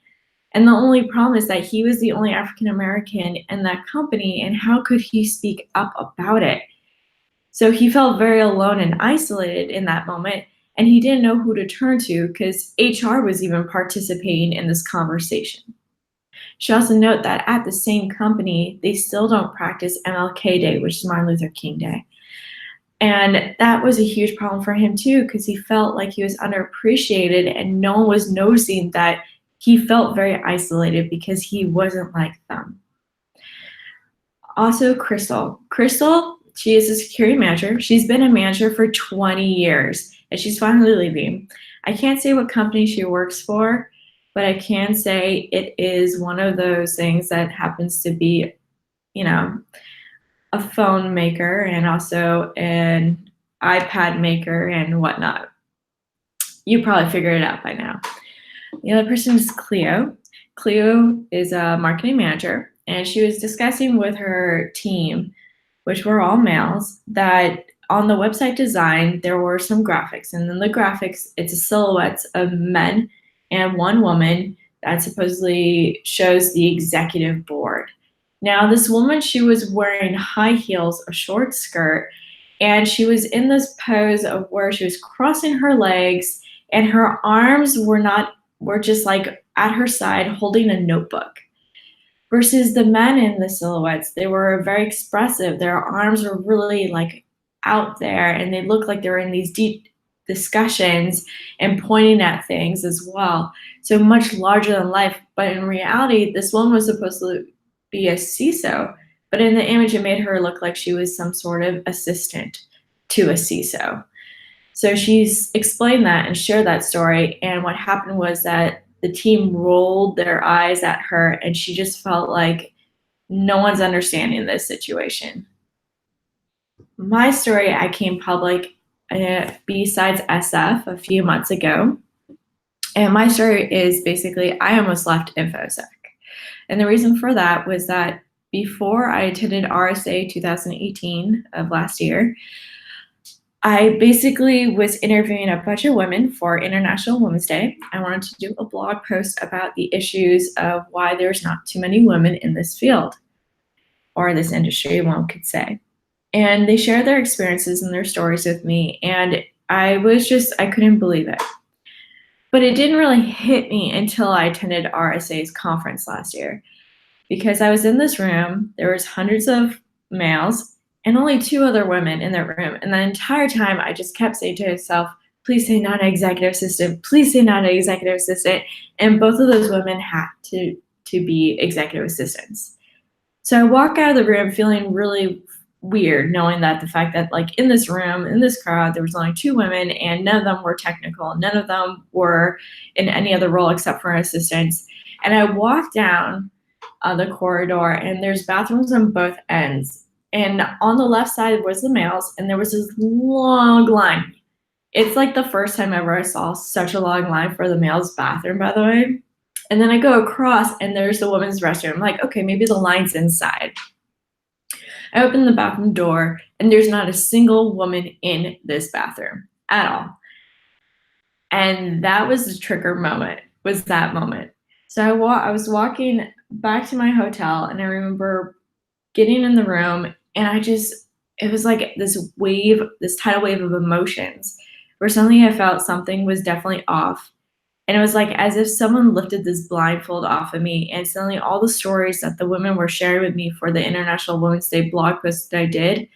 And the only problem is that he was the only African American in that company, and how could he speak up about it? So he felt very alone and isolated in that moment, and he didn't know who to turn to because HR was even participating in this conversation. Should also note that at the same company, they still don't practice MLK Day, which is Martin Luther King Day. And that was a huge problem for him too, because he felt like he was underappreciated and no one was noticing that he felt very isolated because he wasn't like them. Also, Crystal, she is a security manager. She's been a manager for 20 years and she's finally leaving. I can't say what company she works for, but I can say it is one of those things that happens to be, a phone maker and also an iPad maker and whatnot. You probably figured it out by now. The other person is Cleo. Cleo is a marketing manager, and she was discussing with her team, which were all males, that on the website design, there were some graphics. And in the graphics, it's a silhouettes of men and one woman that supposedly shows the executive board. Now, this woman, she was wearing high heels, a short skirt, and she was in this pose of where she was crossing her legs and her arms were just like at her side holding a notebook. Versus the men in the silhouettes, they were very expressive. Their arms were really out there and they looked like they were in these deep discussions and pointing at things as well. So much larger than life. But in reality, this woman was supposed to be a CISO, but in the image it made her look like she was some sort of assistant to a CISO. So she's explained that and shared that story, and what happened was that the team rolled their eyes at her and she just felt like no one's understanding this situation. My story, I came public besides SF a few months ago, and my story is basically I almost left InfoSec. And the reason for that was that before I attended RSA 2018 of last year, I basically was interviewing a bunch of women for International Women's Day. I wanted to do a blog post about the issues of why there's not too many women in this field, or this industry, one could say. And they shared their experiences and their stories with me, and I couldn't believe it. But it didn't really hit me until I attended RSA's conference last year, because I was in this room, there was hundreds of males and only 2 other women in that room. And the entire time I just kept saying to myself, please say not an executive assistant, please say not an executive assistant. And both of those women had to be executive assistants. So I walk out of the room feeling really weird, knowing that the fact that in this room, in this crowd, there was only 2 women and none of them were technical. None of them were in any other role except for assistants. And I walked down the corridor and there's bathrooms on both ends. And on the left side was the males and there was this long line. It's like the first time ever I saw such a long line for the males' bathroom, by the way. And then I go across and there's the women's restroom. I'm like, okay, maybe the line's inside. I open the bathroom door and there's not a single woman in this bathroom at all. And that was the trigger moment, was that moment. So I was walking back to my hotel and I remember getting in the room and it was like this tidal wave of emotions where suddenly I felt something was definitely off. And it was like as if someone lifted this blindfold off of me, and suddenly all the stories that the women were sharing with me for the International Women's Day blog post that I did,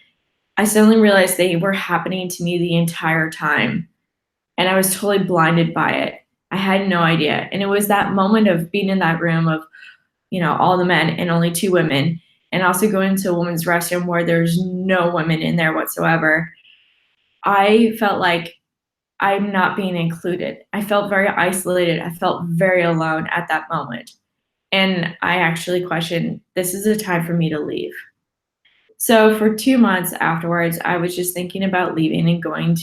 I suddenly realized they were happening to me the entire time. And I was totally blinded by it. I had no idea. And it was that moment of being in that room of, all the men and only 2 women, and also going to a women's restroom where there's no women in there whatsoever. I felt like I'm not being included. I felt very isolated. I felt very alone at that moment. And I actually questioned, this is a time for me to leave. So for 2 months afterwards, I was just thinking about leaving and going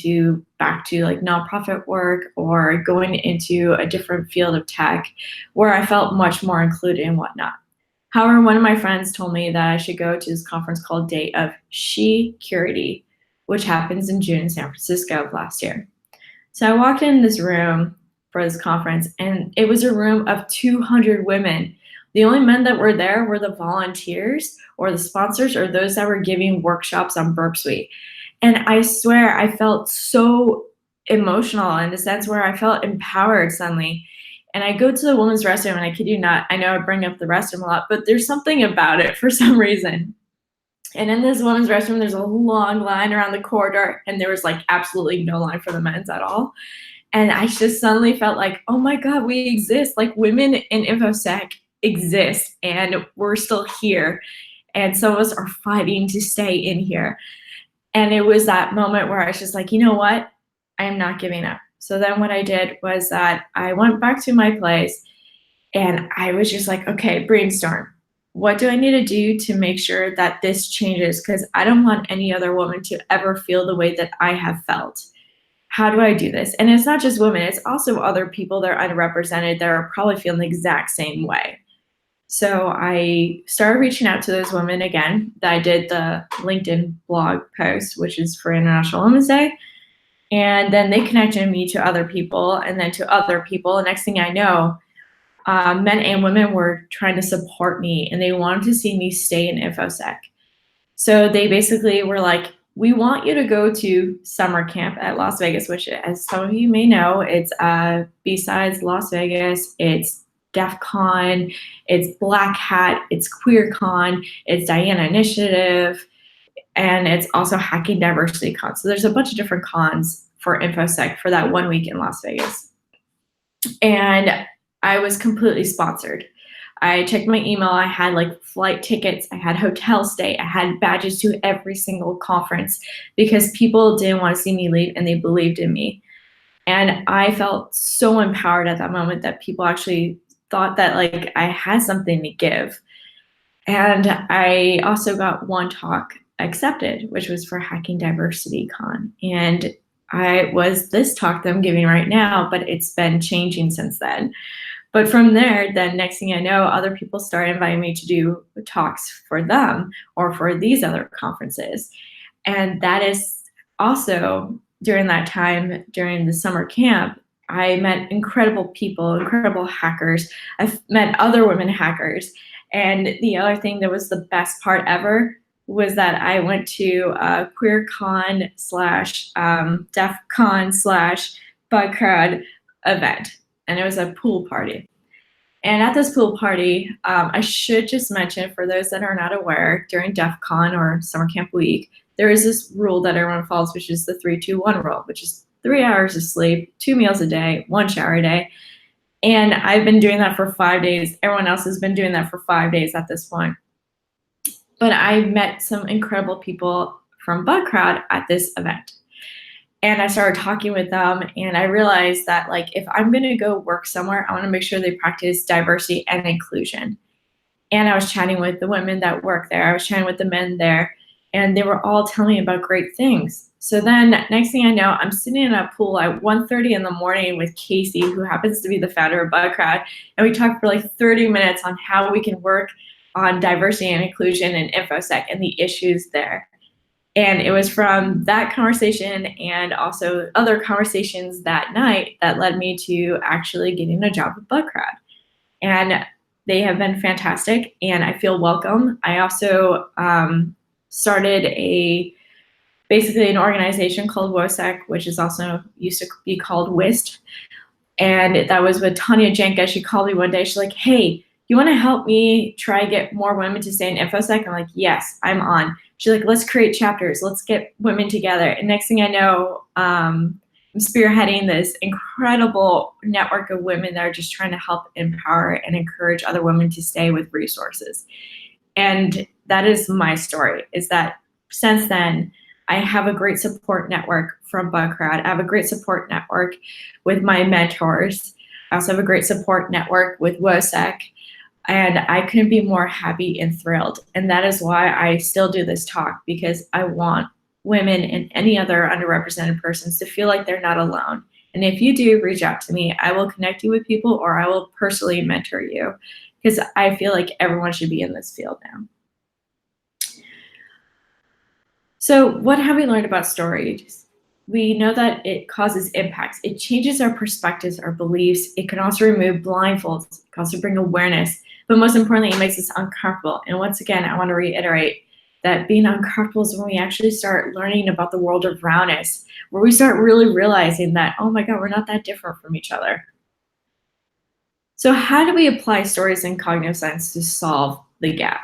back to like nonprofit work or going into a different field of tech where I felt much more included and whatnot. However, one of my friends told me that I should go to this conference called Day of Security, which happens in June in San Francisco of last year. So I walked in this room for this conference, and it was a room of 200 women. The only men that were there were the volunteers or the sponsors or those that were giving workshops on Burp Suite. And I swear I felt so emotional in the sense where I felt empowered suddenly. And I go to the women's restroom, and I kid you not, I know I bring up the restroom a lot, but there's something about it for some reason. And in this women's restroom, there's a long line around the corridor, and there was like absolutely no line for the men's at all. And I just suddenly felt like, oh my God, we exist. Like, women in InfoSec exist, and we're still here. And some of us are fighting to stay in here. And it was that moment where I was just like, you know what? I am not giving up. So then what I did was that I went back to my place, and I was just like, okay, brainstorm. What do I need to do to make sure that this changes? Because I don't want any other woman to ever feel the way that I have felt. How do I do this? And it's not just women, it's also other people that are underrepresented that are probably feeling the exact same way. So I started reaching out to those women again. I did the LinkedIn blog post, which is for International Women's Day. And then they connected me to other people, and then to other people. The next thing I know, men and women were trying to support me, and they wanted to see me stay in InfoSec. So they basically were like, we want you to go to summer camp at Las Vegas, which, as some of you may know, it's besides Las Vegas, it's DEF CON, it's Black Hat, it's QueerCon, it's Diana Initiative, and it's also Hacking Diversity Con. So there's a bunch of different cons for InfoSec for that 1 week in Las Vegas. And I was completely sponsored. I checked my email, I had like flight tickets, I had hotel stay, I had badges to every single conference because people didn't want to see me leave and they believed in me. And I felt so empowered at that moment that people actually thought that like I had something to give. And I also got one talk accepted, which was for Hacking Diversity Con. And I was this talk that I'm giving right now, but it's been changing since then. But from there, then next thing I know, other people started inviting me to do talks for them or for these other conferences. And that is also during that time, during the summer camp, I met incredible people, incredible hackers. I've met other women hackers. And the other thing that was the best part ever was that I went to a QueerCon / DEF CON / Bug Crowd event. And it was a pool party. And at this pool party, I should just mention, for those that are not aware, during DEF CON or Summer Camp Week, there is this rule that everyone follows, which is the 3-2-1 rule, which is 3 hours of sleep, 2 meals a day, 1 shower a day. And I've been doing that for 5 days. Everyone else has been doing that for 5 days at this point. But I met some incredible people from Bug Crowd at this event. And I started talking with them, and I realized that like if I'm gonna go work somewhere, I wanna make sure they practice diversity and inclusion. And I was chatting with the women that work there, I was chatting with the men there, and they were all telling me about great things. So then next thing I know, I'm sitting in a pool at 1:30 in the morning with Casey, who happens to be the founder of Bug Crowd, and we talked for like 30 minutes on how we can work on diversity and inclusion in InfoSec and the issues there. And it was from that conversation and also other conversations that night that led me to actually getting a job with Bug Crowd. And they have been fantastic, and I feel welcome. I also started basically an organization called WOSEC, which is also used to be called WIST. And that was with Tanya Janka. She called me one day. She's like, hey, you want to help me try to get more women to stay in InfoSec? I'm like, yes, I'm on. She's like, let's create chapters. Let's get women together. And next thing I know, spearheading this incredible network of women that are just trying to help empower and encourage other women to stay with resources. And that is my story, is that since then, I have a great support network from Buckrat. I have a great support network with my mentors. I also have a great support network with WOSEC. And I couldn't be more happy and thrilled. And that is why I still do this talk, because I want women and any other underrepresented persons to feel like they're not alone. And if you do, reach out to me. I will connect you with people, or I will personally mentor you, because I feel like everyone should be in this field now. So what have we learned about stories? We know that it causes impacts. It changes our perspectives, our beliefs. It can also remove blindfolds. It can also bring awareness. But most importantly, it makes us uncomfortable. And once again, I want to reiterate that being uncomfortable is when we actually start learning about the world around us, where we start really realizing that, oh my God, we're not that different from each other. So how do we apply stories in cognitive science to solve the gap?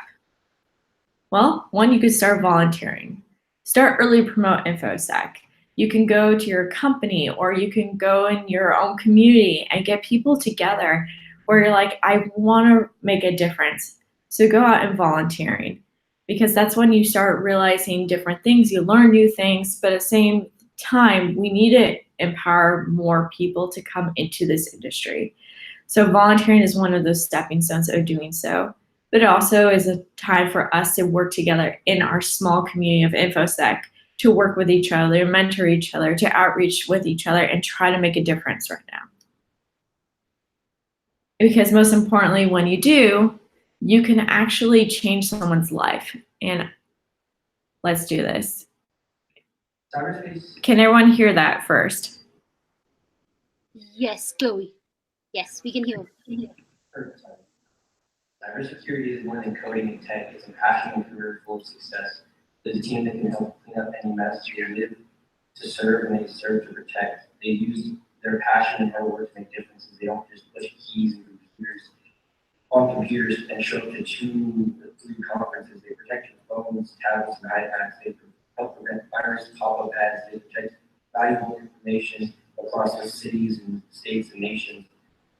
Well, one, you could start volunteering. Start early, promote InfoSec. You can go to your company, or you can go in your own community and get people together where you're like, I want to make a difference. So go out and volunteering, because that's when you start realizing different things. You learn new things, but at the same time, we need to empower more people to come into this industry. So volunteering is one of those stepping stones of doing so. But it also is a time for us to work together in our small community of InfoSec, to work with each other, mentor each other, to outreach with each other, and try to make a difference right now. Because most importantly, when you do, you can actually change someone's life. And let's do this. Can everyone hear that first? Yes, Chloe. Yes, we can hear. Cybersecurity is more than coding and tech. It's a passion and career full of success. There's a team that can help clean up any mess. They live to serve, and they serve to protect. They use their passion and hard work to make differences. They don't just push keys and computers and show up to 2 or 3 conferences. They protect your phones, tablets, and iPads. They help prevent virus pop-up ads. They protect valuable information across the cities and states and nations.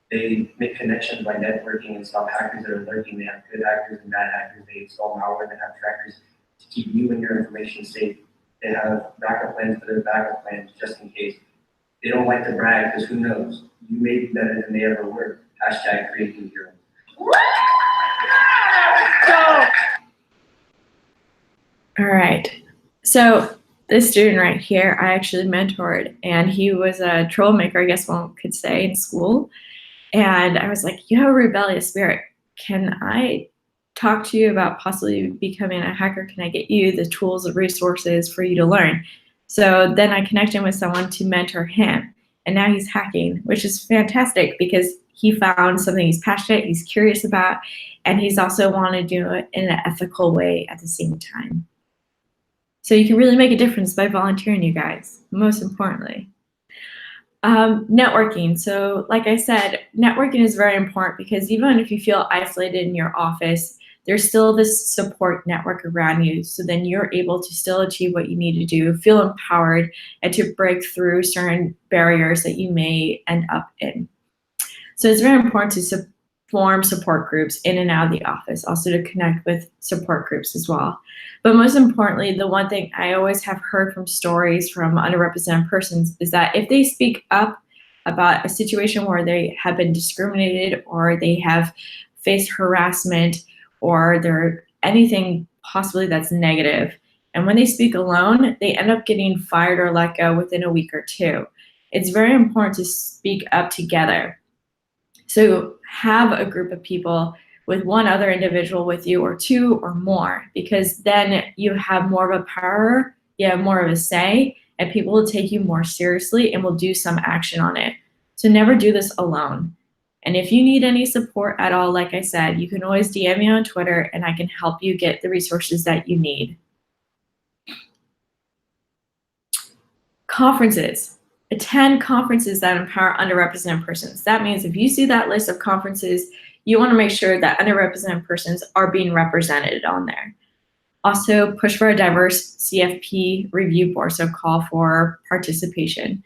They make connections by networking and stop hackers that are lurking. They have good hackers and bad hackers. They install malware. They have trackers to keep you and your information safe. They have backup plans for their backup plans just in case. They don't like to brag, because who knows? You may be better than they ever were. # create new heroes. All right. So this student right here, I actually mentored, and he was a troublemaker, I guess one could say, in school. And I was like, you have a rebellious spirit. Can I talk to you about possibly becoming a hacker? Can I get you the tools and resources for you to learn? So then I connected with someone to mentor him. And now he's hacking, which is fantastic, because he found something he's passionate, he's curious about, and he's also want to do it in an ethical way at the same time. So you can really make a difference by volunteering, you guys, most importantly. Networking. So like I said, networking is very important, because even if you feel isolated in your office, there's still this support network around you. So then you're able to still achieve what you need to do, feel empowered, and to break through certain barriers that you may end up in. So it's very important to form support groups in and out of the office, also to connect with support groups as well. But most importantly, the one thing I always have heard from stories from underrepresented persons is that if they speak up about a situation where they have been discriminated, or they have faced harassment, or they're anything possibly that's negative, and when they speak alone, they end up getting fired or let go within a week or 2. It's very important to speak up together. So have a group of people with one other individual with you, or 2 or more, because then you have more of a power, you have more of a say, and people will take you more seriously and will do some action on it. So never do this alone. And if you need any support at all, like I said, you can always DM me on Twitter, and I can help you get the resources that you need. Conferences. Attend conferences that empower underrepresented persons. That means if you see that list of conferences, you want to make sure that underrepresented persons are being represented on there. Also, push for a diverse CFP review board, so call for participation.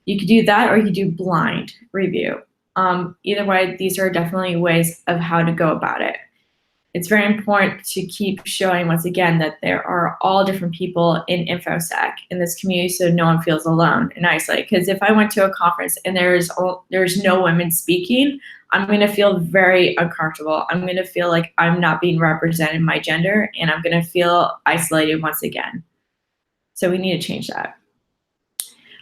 You could do that, or you could do blind review. Either way, these are definitely ways of how to go about it. It's very important to keep showing, once again, that there are all different people in InfoSec in this community, so no one feels alone and isolated. Because if I went to a conference and there's no women speaking, I'm going to feel very uncomfortable. I'm going to feel like I'm not being represented in my gender, and I'm going to feel isolated once again. So we need to change that.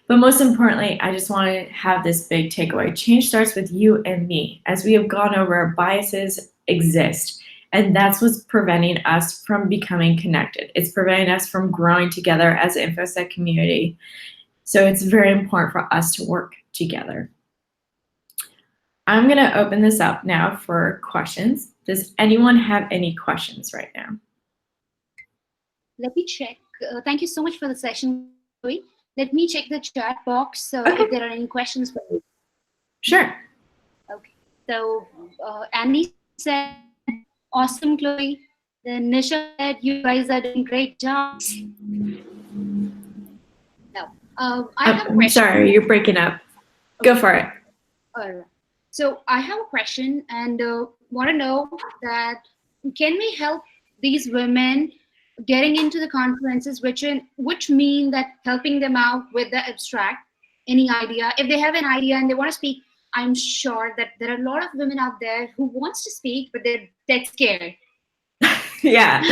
But most importantly, I just want to have this big takeaway. Change starts with you and me. As we have gone over, biases exist. And that's what's preventing us from becoming connected. It's preventing us from growing together as an InfoSec community. So it's very important for us to work together. I'm going to open this up now for questions. Does anyone have any questions right now? Let me check. Thank you so much for the session, Chloe. Let me check the chat box Okay. if there are any questions for you. Sure. Okay. So Andy said, awesome, Chloe. Then Nisha said, you guys are doing great job. Now, I have a I'm question. sorry, you're breaking up. Go for it. All right. So I have a question and want to know that can we help these women getting into the conferences, which mean that helping them out with the abstract, any idea, if they have an idea and they want to speak. I'm sure that there are a lot of women out there who wants to speak, but they're scared. Yeah.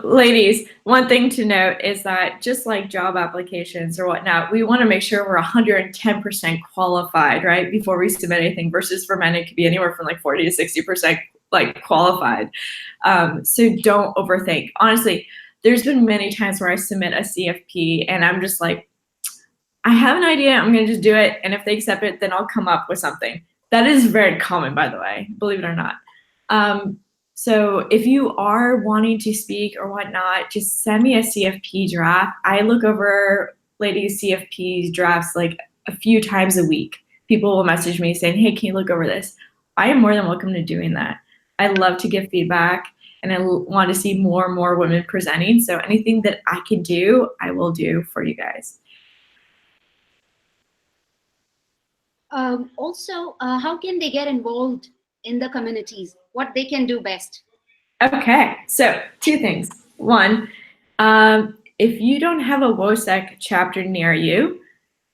Ladies, one thing to note is that just like job applications or whatnot, we want to make sure we're 110% qualified, right, before we submit anything, versus for men, it could be anywhere from like 40 to 60% like qualified. So don't overthink. Honestly, there's been many times where I submit a CFP and I'm just like, I have an idea, I'm going to just do it. And if they accept it, then I'll come up with something. That is very common, by the way, believe it or not. So if you are wanting to speak or whatnot, just send me a CFP draft. I look over ladies' CFP drafts like a few times a week. People will message me saying, hey, can you look over this? I am more than welcome to doing that. I love to give feedback and I want to see more and more women presenting. So anything that I can do, I will do for you guys. Also, how can they get involved in the communities? What they can do best? Okay, so two things. One, if you don't have a WOSEC chapter near you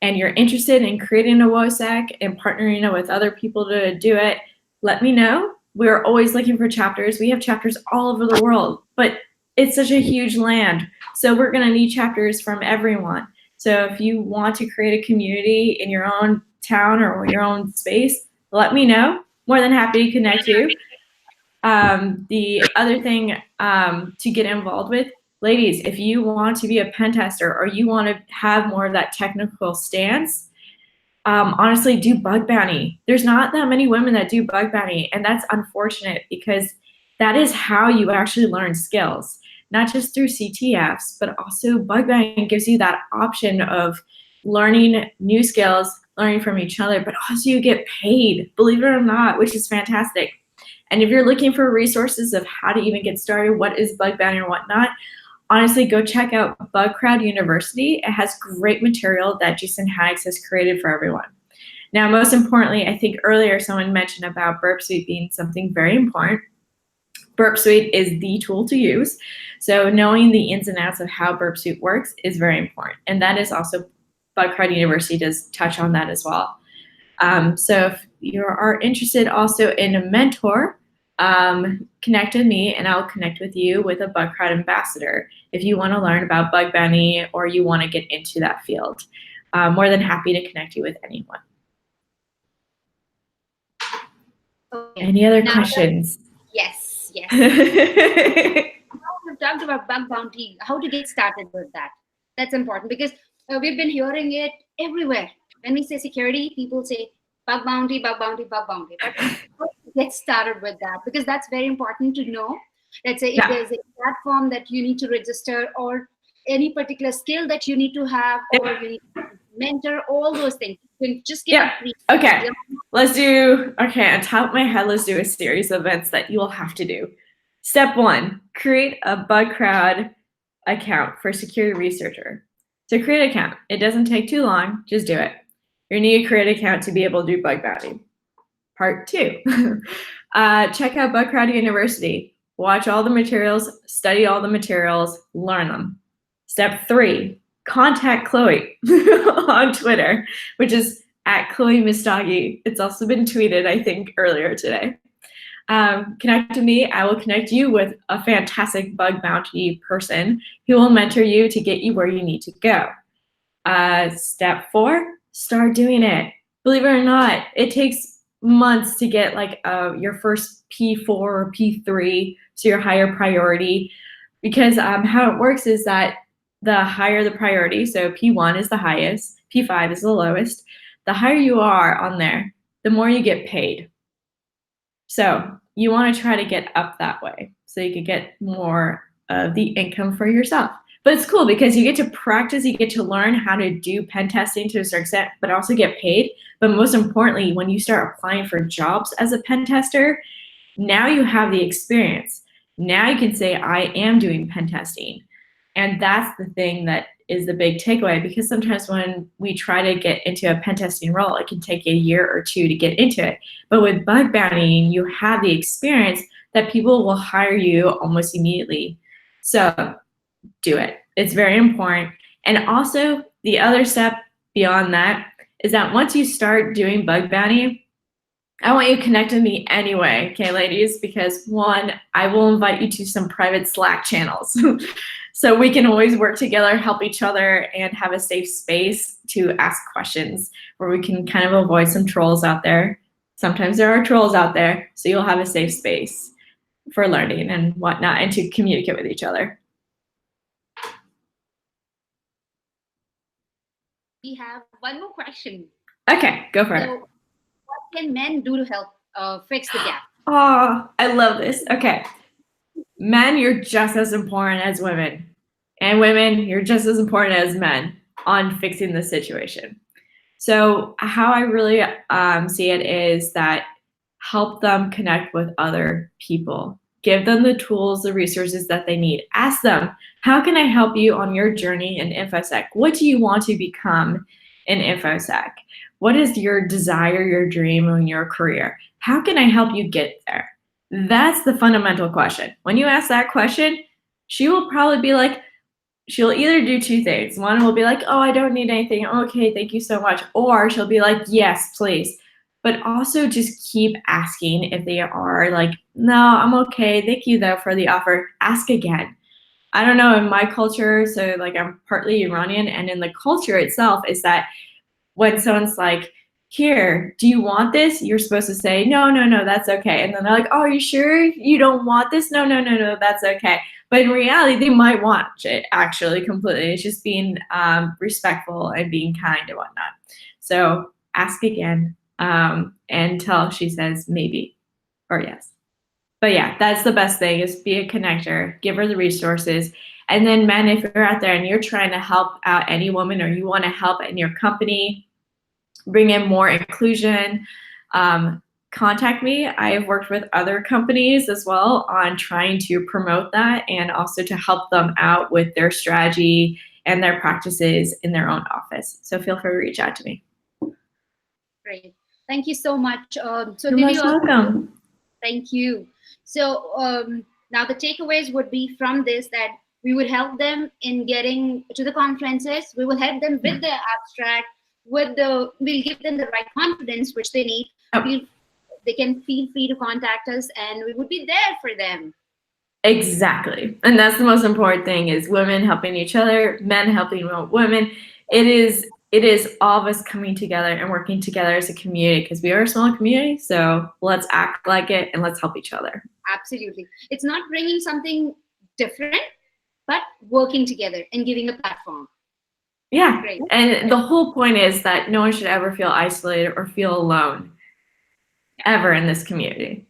and you're interested in creating a WOSEC and partnering with other people to do it, let me know. We're always looking for chapters. We have chapters all over the world, but it's such a huge land. So we're gonna need chapters from everyone. So if you want to create a community in your own town or your own space, let me know. More than happy to connect you. The other thing to get involved with, ladies, if you want to be a pen tester or you want to have more of that technical stance, honestly, do bug bounty. There's not that many women that do bug bounty, and that's unfortunate because that is how you actually learn skills, not just through CTFs, but also bug bounty gives you that option of learning new skills, learning from each other, but also you get paid, believe it or not, which is fantastic. And if you're looking for resources of how to even get started, what is bug bounty or whatnot, honestly, go check out Bug Crowd University. It has great material that Jason Haddix has created for everyone. Now, most importantly, I think earlier someone mentioned about Burp Suite being something very important. Burp Suite is the tool to use. So knowing the ins and outs of how Burp Suite works is very important. And that is also, Bug Crowd University does touch on that as well. So if you are interested also in a mentor, connect with me and I'll connect with you with a Bug Crowd ambassador if you want to learn about bug bounty or you want to get into that field. More than happy to connect you with anyone. Okay. Any other questions? Yes, yes. Okay. We've talked about bug bounty, how to get started with that. That's important because we've been hearing it everywhere. When we say security, people say bug bounty, bug bounty, bug bounty. But how to get started with that? Because that's very important to know. Let's say if there's a platform that you need to register or any particular skill that you need to have or you need to mentor, all those things. You can just give a brief. Okay. Let's do, on top of my head, let's do a series of events that you will have to do. Step 1, create a Bug Crowd account for security researcher. So create an account. It doesn't take too long, just do it. You're gonna need a create account to be able to do bug bounty. Part 2, check out Bug Crowd University. Watch all the materials, study all the materials, learn them. Step 3, contact Chloe on Twitter, which is at Chloe Mistagi. It's also been tweeted, I think, earlier today. Connect to me. I will connect you with a fantastic bug bounty person who will mentor you to get you where you need to go. Step 4, start doing it. Believe it or not, it takes months to get like your first P4 or P3, so your higher priority, because how it works is that the higher the priority, so P1 is the highest, P5 is the lowest, the higher you are on there, the more you get paid. So you want to try to get up that way so you can get more of the income for yourself. But it's cool because you get to practice, you get to learn how to do pen testing to a certain extent, but also get paid. But most importantly, when you start applying for jobs as a pen tester, now you have the experience. Now you can say, I am doing pen testing. And that's the thing that is the big takeaway, because sometimes when we try to get into a pen testing role, it can take a year or 2 to get into it. But with bug bountying, you have the experience that people will hire you almost immediately. So do it. It's very important. And also, the other step beyond that is that once you start doing bug bounty, I want you to connect with me anyway, okay, ladies, because 1, I will invite you to some private Slack channels. So we can always work together, help each other, and have a safe space to ask questions where we can kind of avoid some trolls out there. Sometimes there are trolls out there, so you'll have a safe space for learning and whatnot and to communicate with each other. We have one more question. Okay, go for it. So, what can men do to help fix the gap? Oh, I love this. Okay. Men, you're just as important as women. And women, you're just as important as men on fixing the situation. So how I really see it is that help them connect with other people. Give them the tools, the resources that they need. Ask them, how can I help you on your journey in InfoSec? What do you want to become in InfoSec? What is your desire, your dream, and your career? How can I help you get there? That's the fundamental question. When you ask that question, she will probably be like, she'll either do 2 things. One will be like, oh, I don't need anything. Okay, thank you so much. Or she'll be like, yes, please. But also just keep asking. If they are like, no, I'm okay. Thank you though for the offer. Ask again. I don't know, in my culture, so like I'm partly Iranian, and in the culture itself is that when someone's like, here, do you want this? You're supposed to say, no, that's okay. And then they're like, oh, are you sure you don't want this? No, that's okay. But in reality, they might want it actually completely. It's just being respectful and being kind and whatnot. So ask again until she says maybe or yes. But yeah, that's the best thing, is be a connector, give her the resources. And then men, if you're out there and you're trying to help out any woman, or you want to help in your company, bring in more inclusion, contact me. I have worked with other companies as well on trying to promote that and also to help them out with their strategy and their practices in their own office. So feel free to reach out to me. Great. Thank you so much. So You're most welcome. Thank you. So now the takeaways would be from this that we would help them in getting to the conferences. We will help them with the abstract, we'll give them the right confidence which they need. They can feel free to contact us and we would be there for them. Exactly. And that's the most important thing, is women helping each other, men helping women. It is all of us coming together and working together as a community, because we are a small community. So let's act like it and let's help each other. Absolutely. It's not bringing something different, but working together and giving a platform. Yeah. Great. And the whole point is that no one should ever feel isolated or feel alone ever in this community.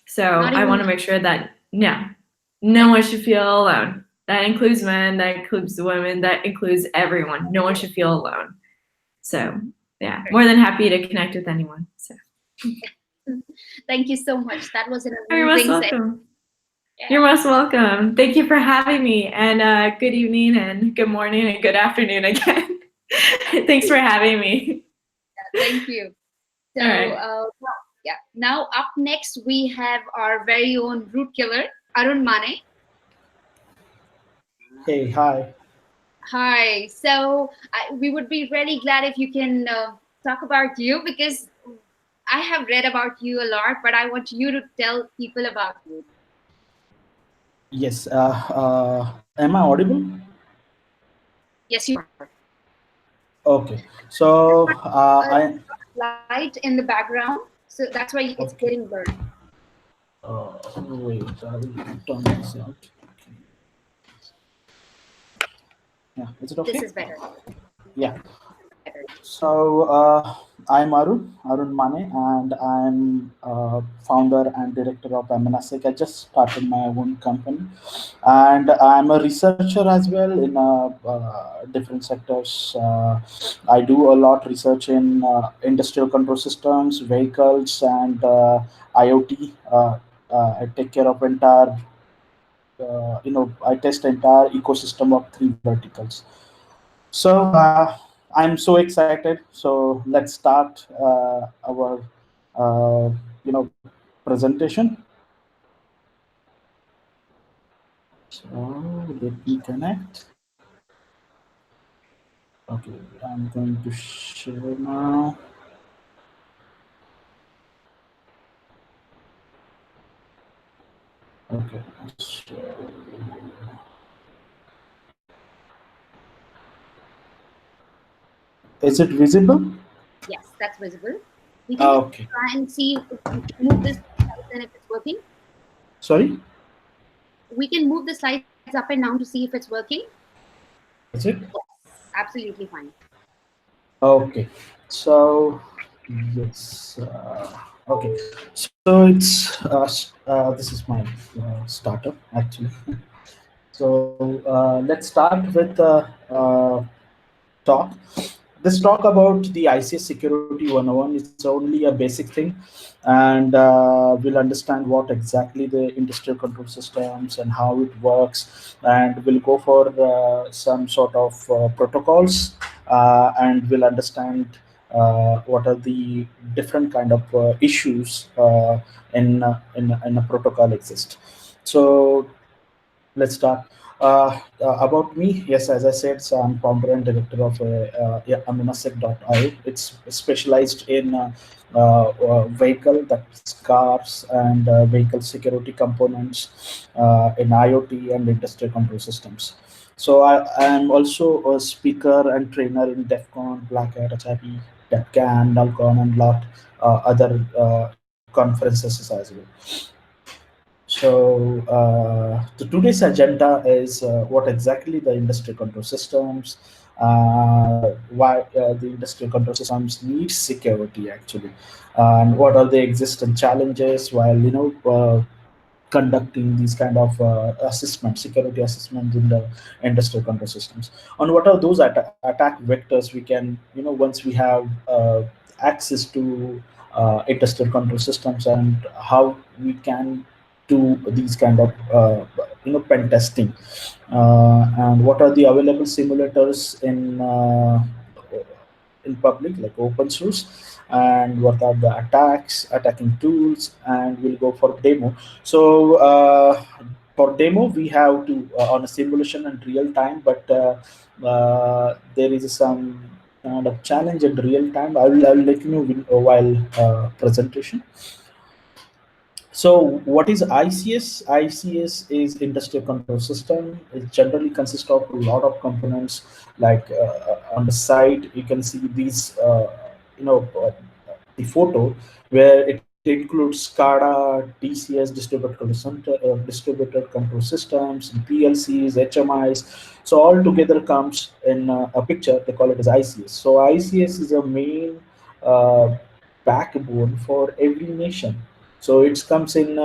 So I want to make sure that no one should feel alone. That includes men, that includes women, that includes everyone. No one should feel alone. So yeah, more than happy to connect with anyone. So thank you so much. That was an amazing You're most welcome. Yeah. You're most welcome. Thank you for having me, and good evening and good morning and good afternoon again. Thanks for having me. Thank you. So, All right. yeah. Now, up next, we have our very own root killer, Arun Mane. Hey, hi. Hi. So, we would be really glad if you can talk about you, because I have read about you a lot, but I want you to tell people about you. Yes. Am I audible? Yes, you are. Okay. So A I. light in the background, so that's why it's Okay. getting blurred. Wait. I will turn this out. Okay. Yeah. Is it This okay? is better. Yeah. Better. So I'm Arun Mane, and I'm founder and director of Amanasek. I just started my own company, and I'm a researcher as well in different sectors. I do a lot research in industrial control systems, vehicles, and IoT. I take care of entire, I test entire ecosystem of three verticals. So I'm so excited. So let's start our uh, presentation. So let me connect. Okay, I'm going to share now. Okay, so is it visible? Yes, that's visible. We can just Okay, try and see if we move this slides and if it's working. sorry, We can move the slides up and down to see if it's working. is it? Absolutely fine. Okay, so yes, okay, so it's this is my startup actually. So let's start with talk. Let's talk about the ICS Security 101. It's only a basic thing, and we'll understand what exactly the industrial control systems and how it works, and we'll go for some sort of protocols, and we'll understand what are the different kind of issues in a protocol exist. So let's start. About me, yes, as I said, so I'm founder and director of yeah, aminosec.io. It's specialized in vehicle, that's cars, and vehicle security components in IoT and industrial control systems. So I am also a speaker and trainer in DEF CON, Black Hat, HIP, DEFCAN, NULCON, and lot other conferences as well. So today's agenda is what exactly the industrial control systems, why the industrial control systems need security actually, and what are the existing challenges while conducting these kind of assessment, security assessment in the industrial control systems, and what are those attack vectors we can, once we have access to industrial control systems, and how we can do these kind of pen testing, and what are the available simulators in public, like open source, and what are the attacking tools, and we'll go for demo. So for demo we have to on a simulation and real time, but there is some kind of challenge in real time. I will let you know while presentation. So what is ICS? ICS is industrial control system. It generally consists of a lot of components. Like on the side, you can see these, the photo where it includes SCADA, DCS, distributed control systems, PLCs, HMIs. So all together comes in a picture. They call it as ICS. So ICS is a main uh, backbone for every nation. So it comes in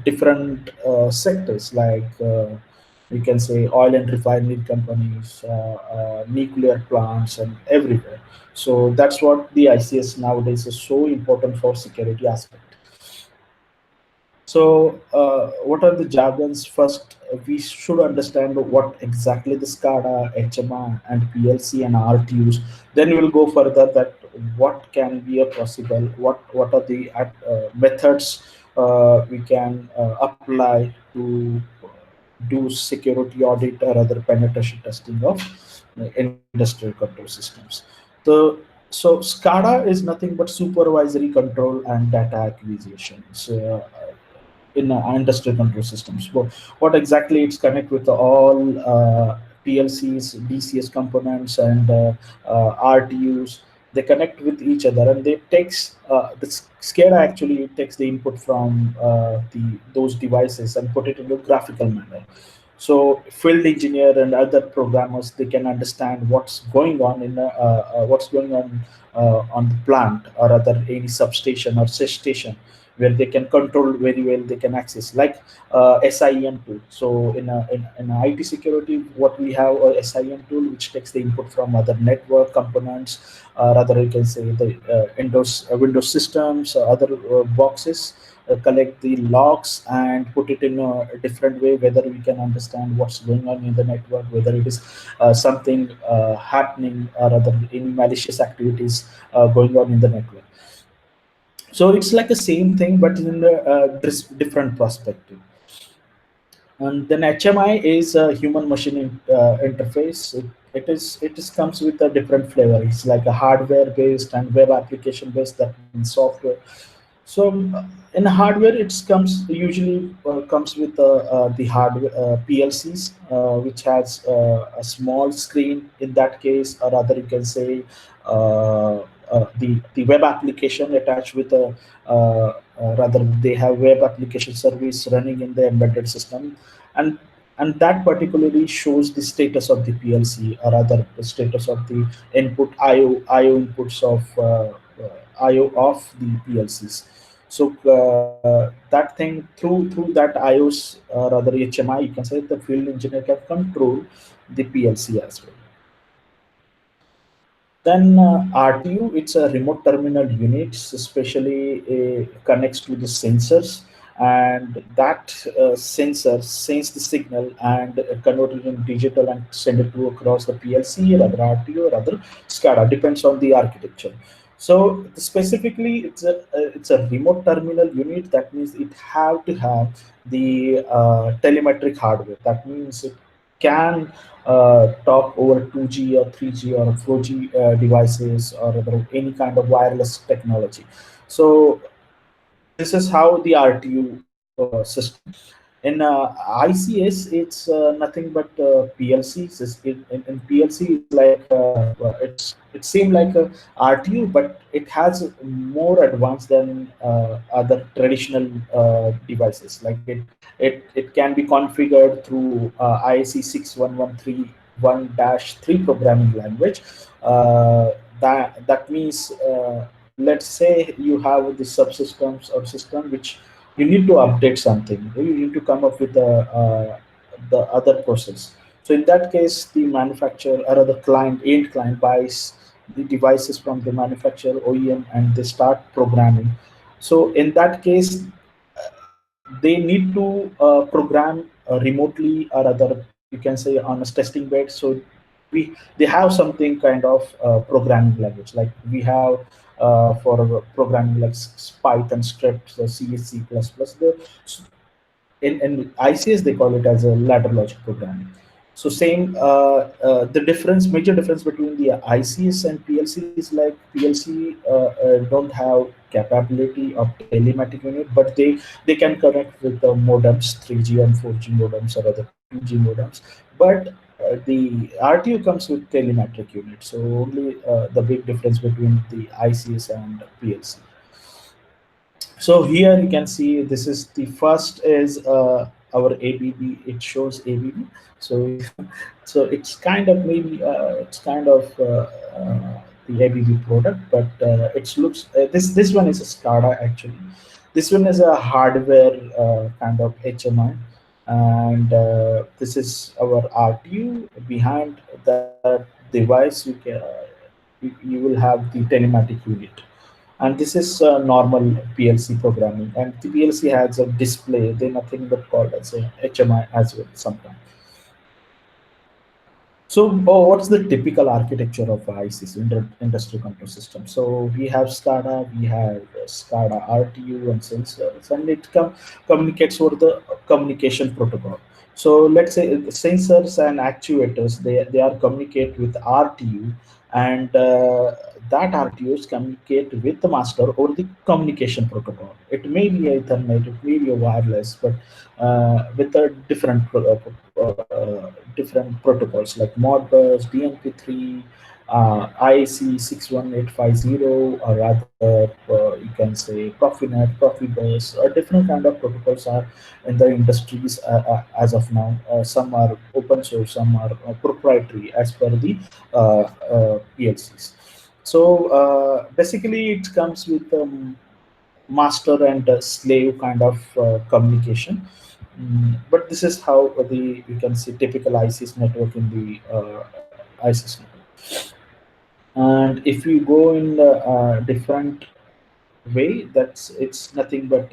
different sectors, like you can say oil and refinery companies, nuclear plants, and everywhere. So that's what the ICS nowadays is so important for security aspect. So, what are the jargons? First, we should understand what exactly the SCADA, HMI, and PLC and RTUs. Then we will go further that what can be a possible, what are the methods we can apply to do security audit or other penetration testing of industrial control systems. The so SCADA is nothing but supervisory control and data acquisitions in industrial control systems. So what exactly it's connect with all PLCs, DCS components, and RTUs. They connect with each other, and they takes the SCADA actually takes the input from the those devices and put it into graphical manner. So field engineer and other programmers, they can understand what's going on in on the plant or other any substation or station, where they can control very well, they can access like SIM tool. So in IT security, what we have a SIM tool which takes the input from other network components, rather you can say the Windows systems, other boxes, collect the logs and put it in a different way, whether we can understand what's going on in the network, whether it is something happening or other any malicious activities going on in the network. So it's like the same thing but in a different perspective. And then HMI is a human machine interface. It is comes with a different flavor. It's like a hardware based and web application based, that means software. So in hardware, it comes usually comes with the hardware PLCs, which has a small screen in that case, or rather you can say the web application attached with a rather they have web application service running in the embedded system, and and that particularly shows the status of the PLC, or rather the status of the input IO inputs of IO of the PLCs. So that thing through that iOS, rather HMI, you can say the field engineer can control the PLC as well. Then RTU, it's a remote terminal unit, especially connects to the sensors, and that sensor sends the signal and convert it in digital and send it to across the PLC or other RTU or other SCADA, depends on the architecture. So specifically, it's a remote terminal unit. That means it have to have the telemetric hardware. That means it can talk over 2G or 3G or 4G devices or other, any kind of wireless technology. So this is how the RTU system. In ICS, it's nothing but PLC. In PLC, it's like it seems like a RTU, but it has more advanced than other traditional devices. Like it can be configured through IEC 61131-3 programming language. That means, let's say you have the subsystems or system which you need to update something. You need to come up with the other process. So in that case, the manufacturer or the end client buys the devices from the manufacturer OEM and they start programming. So in that case, they need to program remotely or other, you can say, on a testing bed. So they have something kind of programming language, like we have for programming like Python scripts, C, C++. In ICS, they call it as a ladder logic programming. So same, the major difference between the ICS and PLC is like PLC don't have capability of telematic unit, but they can connect with the modems, 3G and 4G modems or other 2G modems. But the RTU comes with telematic unit. So only the big difference between the ICS and PLC. So here you can see this is the first is our ABB. It shows ABB. So so it's kind of maybe it's kind of the ABB product, but it looks this one is a SCADA actually. This one is a hardware kind of HMI, and this is our RTU. Behind that device, you will have the telematic unit, and this is normal PLC programming. And the PLC has a display. They nothing but called as a HMI as well sometimes. What's the typical architecture of ICs, industrial control system? So we have SCADA, we have SCADA RTU and sensors, and it communicates over the communication protocol. So let's say sensors and actuators, they are communicate with RTU, and that RTUs communicate with the master over the communication protocol. It may be Ethernet, it may be a wireless, but with a different protocols like Modbus, DNP3, IC 61850, or rather you can say Profinet, Profibus, or different kind of protocols are in the industries as of now. Some are open source, some are proprietary as per the PLCs. So basically, it comes with master and slave kind of communication. But this is how the you can see typical ISIS network in the ISIS network. And if you go in the different way, it's nothing but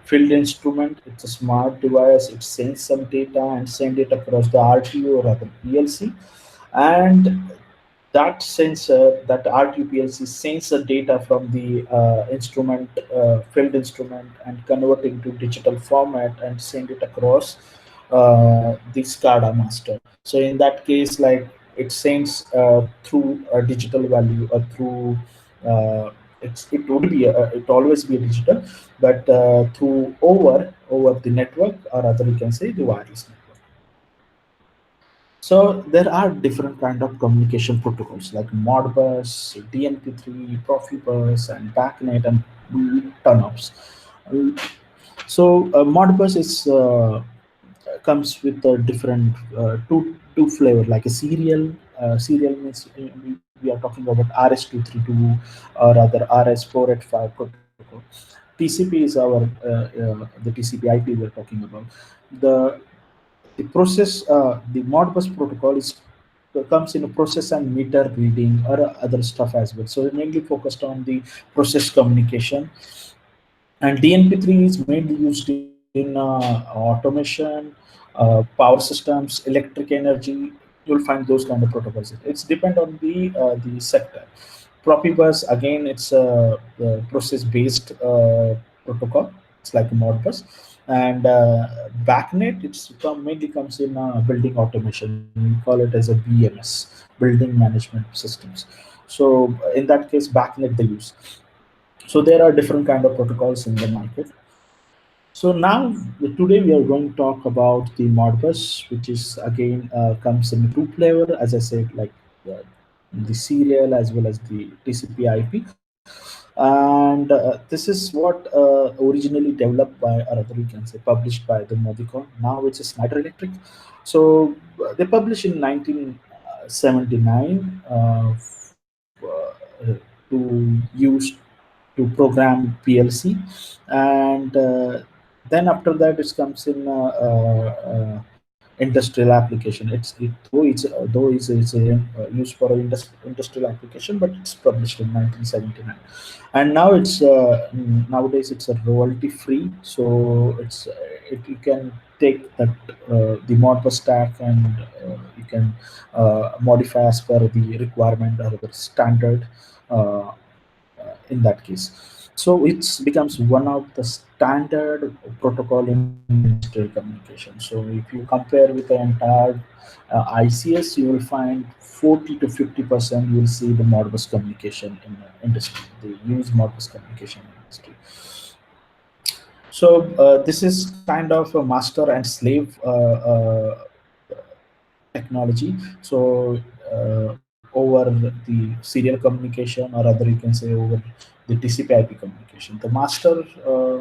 field instrument. It's a smart device. It sends some data and send it across the RTU or other PLC, and that sensor, that RTPLC sends the data from the instrument, field instrument, and convert into digital format and send it across the SCADA master. So in that case, like it sends through a digital value or through it would be it always be a digital, but through over the network, or other you can say the wireless network. So there are different kind of communication protocols like Modbus, DNP3, Profibus, and BACnet, and ton of. So Modbus is comes with a different two flavor, like a serial. Serial means we are talking about RS232 or other RS485 protocol. TCP is our the TCP IP we are talking about. The the process, the Modbus protocol is comes in a process and meter reading or other stuff as well. So mainly focused on the process communication, and DNP3 is mainly used in automation, power systems, electric energy. You'll find those kind of protocols. It's depend on the sector. Profibus, again, it's a process-based protocol. It's like a Modbus. And BACnet, mainly comes in building automation. We call it as a BMS, Building Management Systems. So in that case, BACnet they use. So there are different kind of protocols in the market. So now today we are going to talk about the Modbus, which is again comes in two flavor, as I said, like the serial as well as the TCP/IP, and this is what originally developed by, or rather you can say published by the Modicon. Now it's a Schneider Electric. So they published in 1979 to use to program PLC, and then after that it comes in industrial application. It's used for industrial application, but it's published in 1979, and now it's nowadays it's a royalty free. So you can take that the Modbus stack, and you can modify as per the requirement or the standard in that case. So it becomes one of the standard protocol in industrial communication. So if you compare with the entire ICS, you will find 40 to 50% you will see the Modbus communication in the industry. They use Modbus communication in industry. So this is kind of a master and slave technology. So over the serial communication, or other you can say over the TCP/IP communication, the master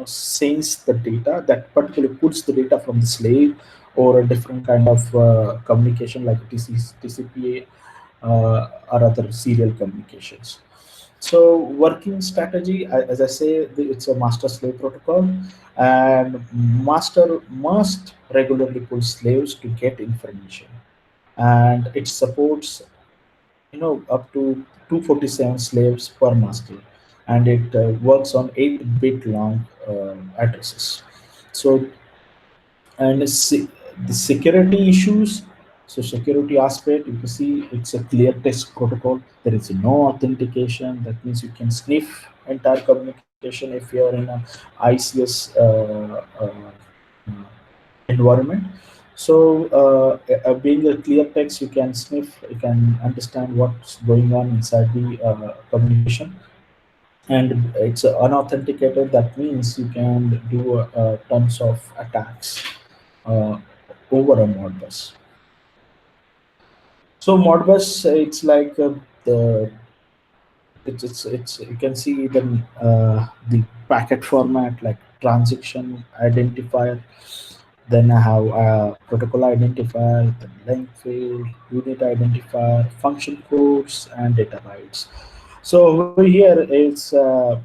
sends the data, that particularly puts the data from the slave or a different kind of communication like TCP or other serial communications. So working strategy, as I say, it's a master slave protocol, and master must regularly pull slaves to get information, and it supports up to 247 slaves per master, and it works on 8-bit long addresses. So and the security issues, So security aspect, you can see it's a clear text protocol. There is no authentication. That means you can sniff entire communication if you are in a ICS environment. So being a clear text, you can sniff, you can understand what's going on inside the communication. And it's unauthenticated. That means you can do tons of attacks uh, over a Modbus. So Modbus, it's like the it's you can see the packet format like transaction identifier. Then I have protocol identifier, then length field, unit identifier, function codes, and data bytes. So over here it's the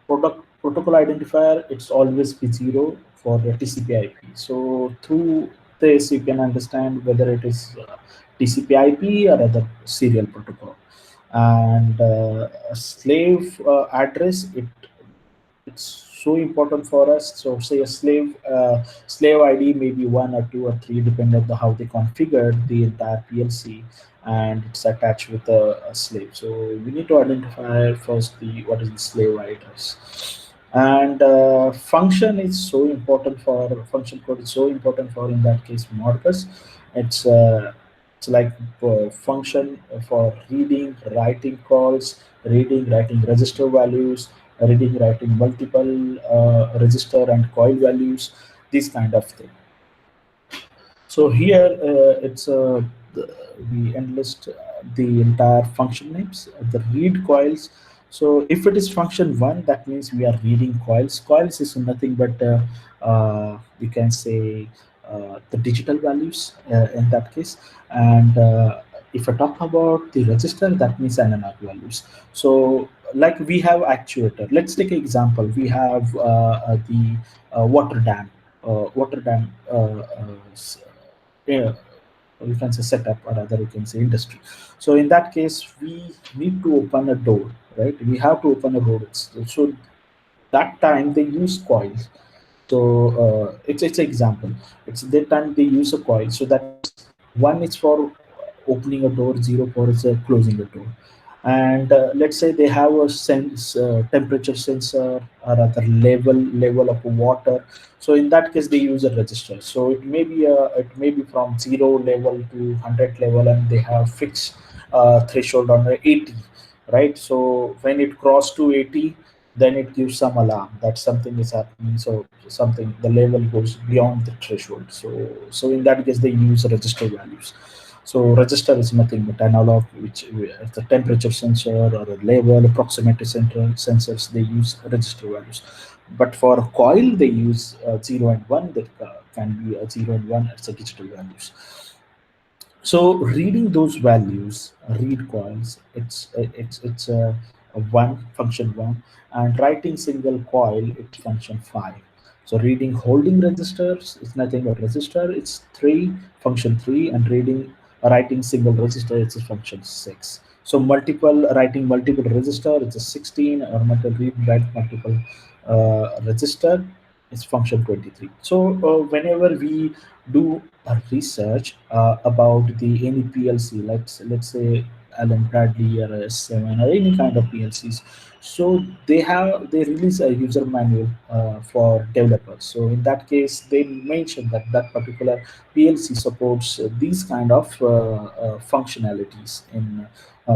product protocol identifier. It's always be zero for the TCP/IP. So through this, you can understand whether it is TCP/IP or other serial protocol. And a slave address, it's so important for us. So say a slave ID may be one or two or three, depending on how they configured the entire PLC, and it's attached with a slave. So we need to identify first the what is the slave address. And function is so important for function code is so important for, in that case, Modbus. It's it's like function for reading, writing calls, reading, writing register values, reading, writing multiple register and coil values, this kind of thing. So here it's we enlist the entire function names, the read coils. So if it is function one, that means we are reading coils. Coils is nothing but you can say the digital values in that case. And if I talk about the register, that means analog values. So like we have actuator. Let's take an example. We have the water dam. Water dam yeah, you can say setup, or rather you can say industry. So in that case, we need to open a door, right? We have to open a door. So that time they use coils. So it's an example. It's that time they use a coil. So that means one is for opening a door, zero for is closing a door. And let's say they have a temperature sensor or other level of water. So in that case they use a register. So it may be from zero level to 100 level, and they have fixed threshold on 80, right? So when it cross to 80, then it gives some alarm that something is happening. So something, the level goes beyond the threshold. So in that case they use register values. So register is nothing but analog, which the temperature sensor or a level, proximity sensors, they use register values. But for a coil, they use 0 and 1. That can be a 0 and 1 as a digital values. So reading those values, read coils, it's a one, function one, and writing single coil, it's function five. So reading holding registers is nothing but register, it's three, function three, and reading writing single register, it's a function six. So writing multiple register, it's a 16, or write multiple register, is function 23. So whenever we do a research about the any PLC, let's say Allen Bradley or S7 or any kind of PLCs. So they release a user manual for developers. So in that case, they mention that that particular PLC supports these kind of functionalities in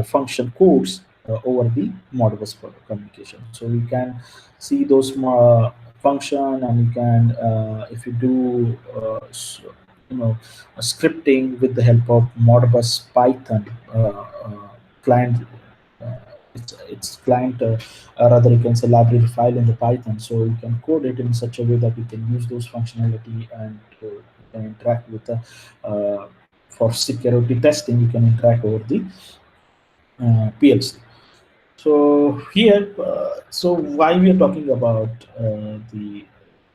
function codes over the Modbus communication. So you can see those function, and you can if you do scripting with the help of Modbus Python client. Uh, it's client, rather you can say library file in the Python. So you can code it in such a way that you can use those functionality, and you can interact with the for security testing. You can interact over the PLC. So here, so why we are talking about the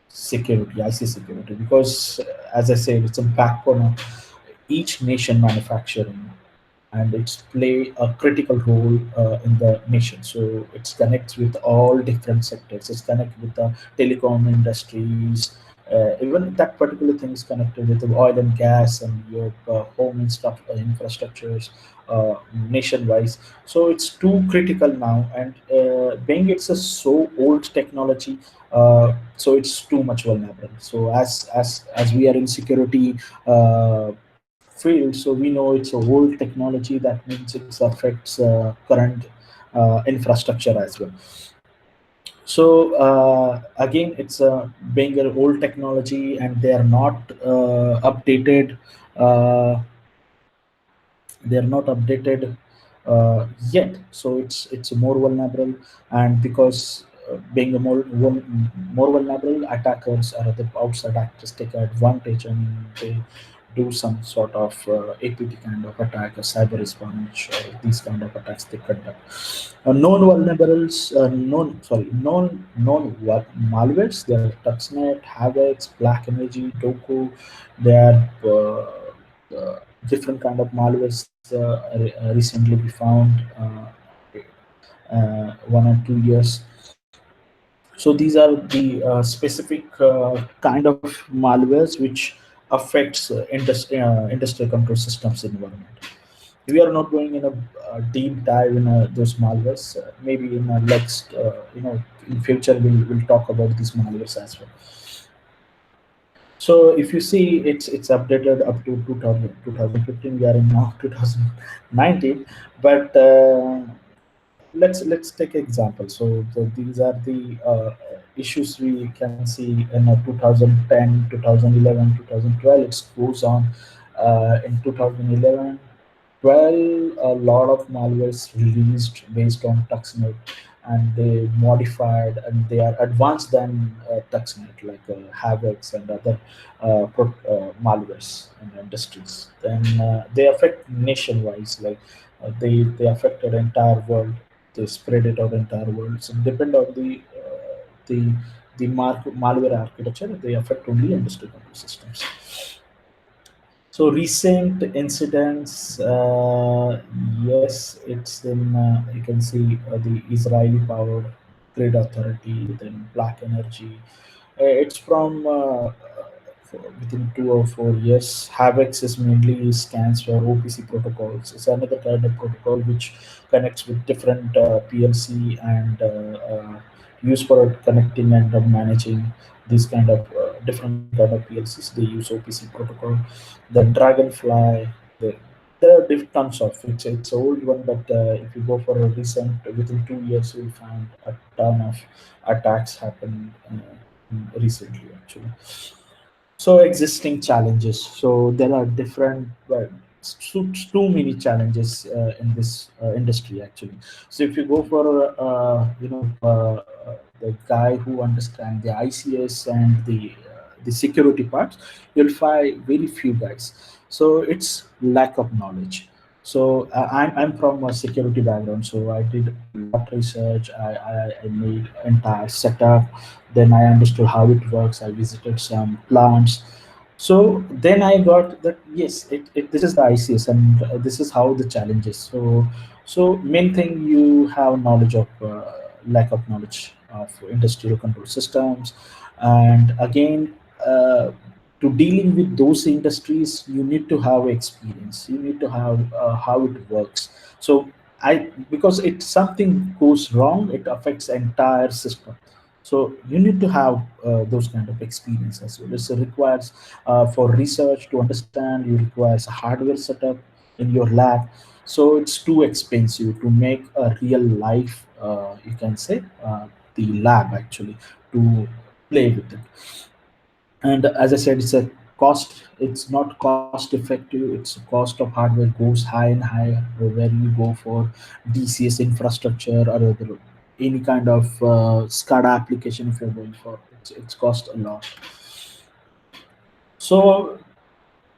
security, IC security, because as I said, it's a backbone of each nation manufacturing, and it's play a critical role in the nation. So it connects with all different sectors. It's connect with the telecom industries, even that particular thing is connected with the oil and gas and your home and stuff, infrastructures nationwide. So it's too critical now, and being it's a so old technology, so it's too much vulnerable. So as we are in security field, so we know it's a old technology. That means it affects current infrastructure as well. So again, it's being an old technology, and they are not updated. Uh, they are not updated yet, so it's more vulnerable. And because being a more vulnerable, attackers or the outside actors take advantage, and they do some sort of APT kind of attack, a cyber espionage, or these kind of attacks they conduct. Known vulnerables, known malwares. They are Stuxnet, Havocs, Black Energy, Doku. They are different kind of malwares recently we found 1 or 2 years. So these are the specific kind of malwares which affects industrial control systems environment. We are not going in a deep dive in those malwares. Maybe in a next, in future we'll talk about these malwares as well. So if you see, it's updated up to 2015. We are in now 2019, but let's take example. So these are the issues we can see in 2010, 2011, 2012. It goes on in 2011. Well, a lot of malwares released based on Tuxnet, and they modified and they are advanced than Tuxnet, like Havocs and other malwares in industries. Then they affect nationwide, like they affected entire world. They spread it out entire world. So depend on the malware architecture, they affect only industrial control systems. So recent incidents, yes, it's in. You can see the Israeli powered grid authority, then Black Energy. It's from within 2 or 4 years. Havocs is mainly scans for OPC protocols. It's another kind of protocol which connects with different PLC and used for connecting and managing these kind of different kind of PLCs. They use OPC protocol. Then Dragonfly. The, there are different tons of. It's an old one, but if you go for a recent, within 2 years, you'll find a ton of attacks happened recently actually. So existing challenges. So there are different, well, too many challenges in this industry actually. So if you go for the guy who understands the ICS and the security parts, you'll find very few guys. So it's lack of knowledge. So I'm from a security background, so I did a lot research. I made entire setup. Then I understood how it works. I visited some plants. So then I got that yes, this is the ICS, and this is how the challenge is. So main thing, you have knowledge of lack of knowledge of industrial control systems, and again. To dealing with those industries, you need to have experience. You need to have how it works. So because it something goes wrong, it affects entire system. So you need to have those kind of experience as well. This requires for research to understand. You requires a hardware setup in your lab. So it's too expensive to make a real life. You can say the lab actually to play with it. And as I said, it's a cost. It's not cost effective. It's cost of hardware goes high and higher where you go for DCS infrastructure or any kind of SCADA application. If you're going for, it's cost a lot. So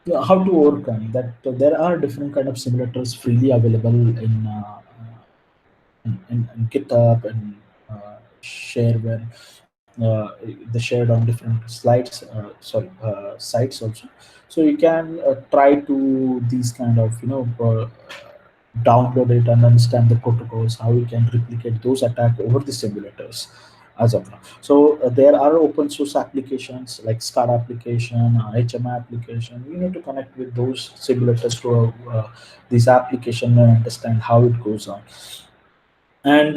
how to overcome that? There are different kind of simulators freely available in GitHub and shareware. They shared on different slides, sites also. So you can try to these kind of download it and understand the protocols, how you can replicate those attack over the simulators. as of now. So there are open source applications like SCADA application, HMI application. You need to connect with those simulators to this application and understand how it goes on. And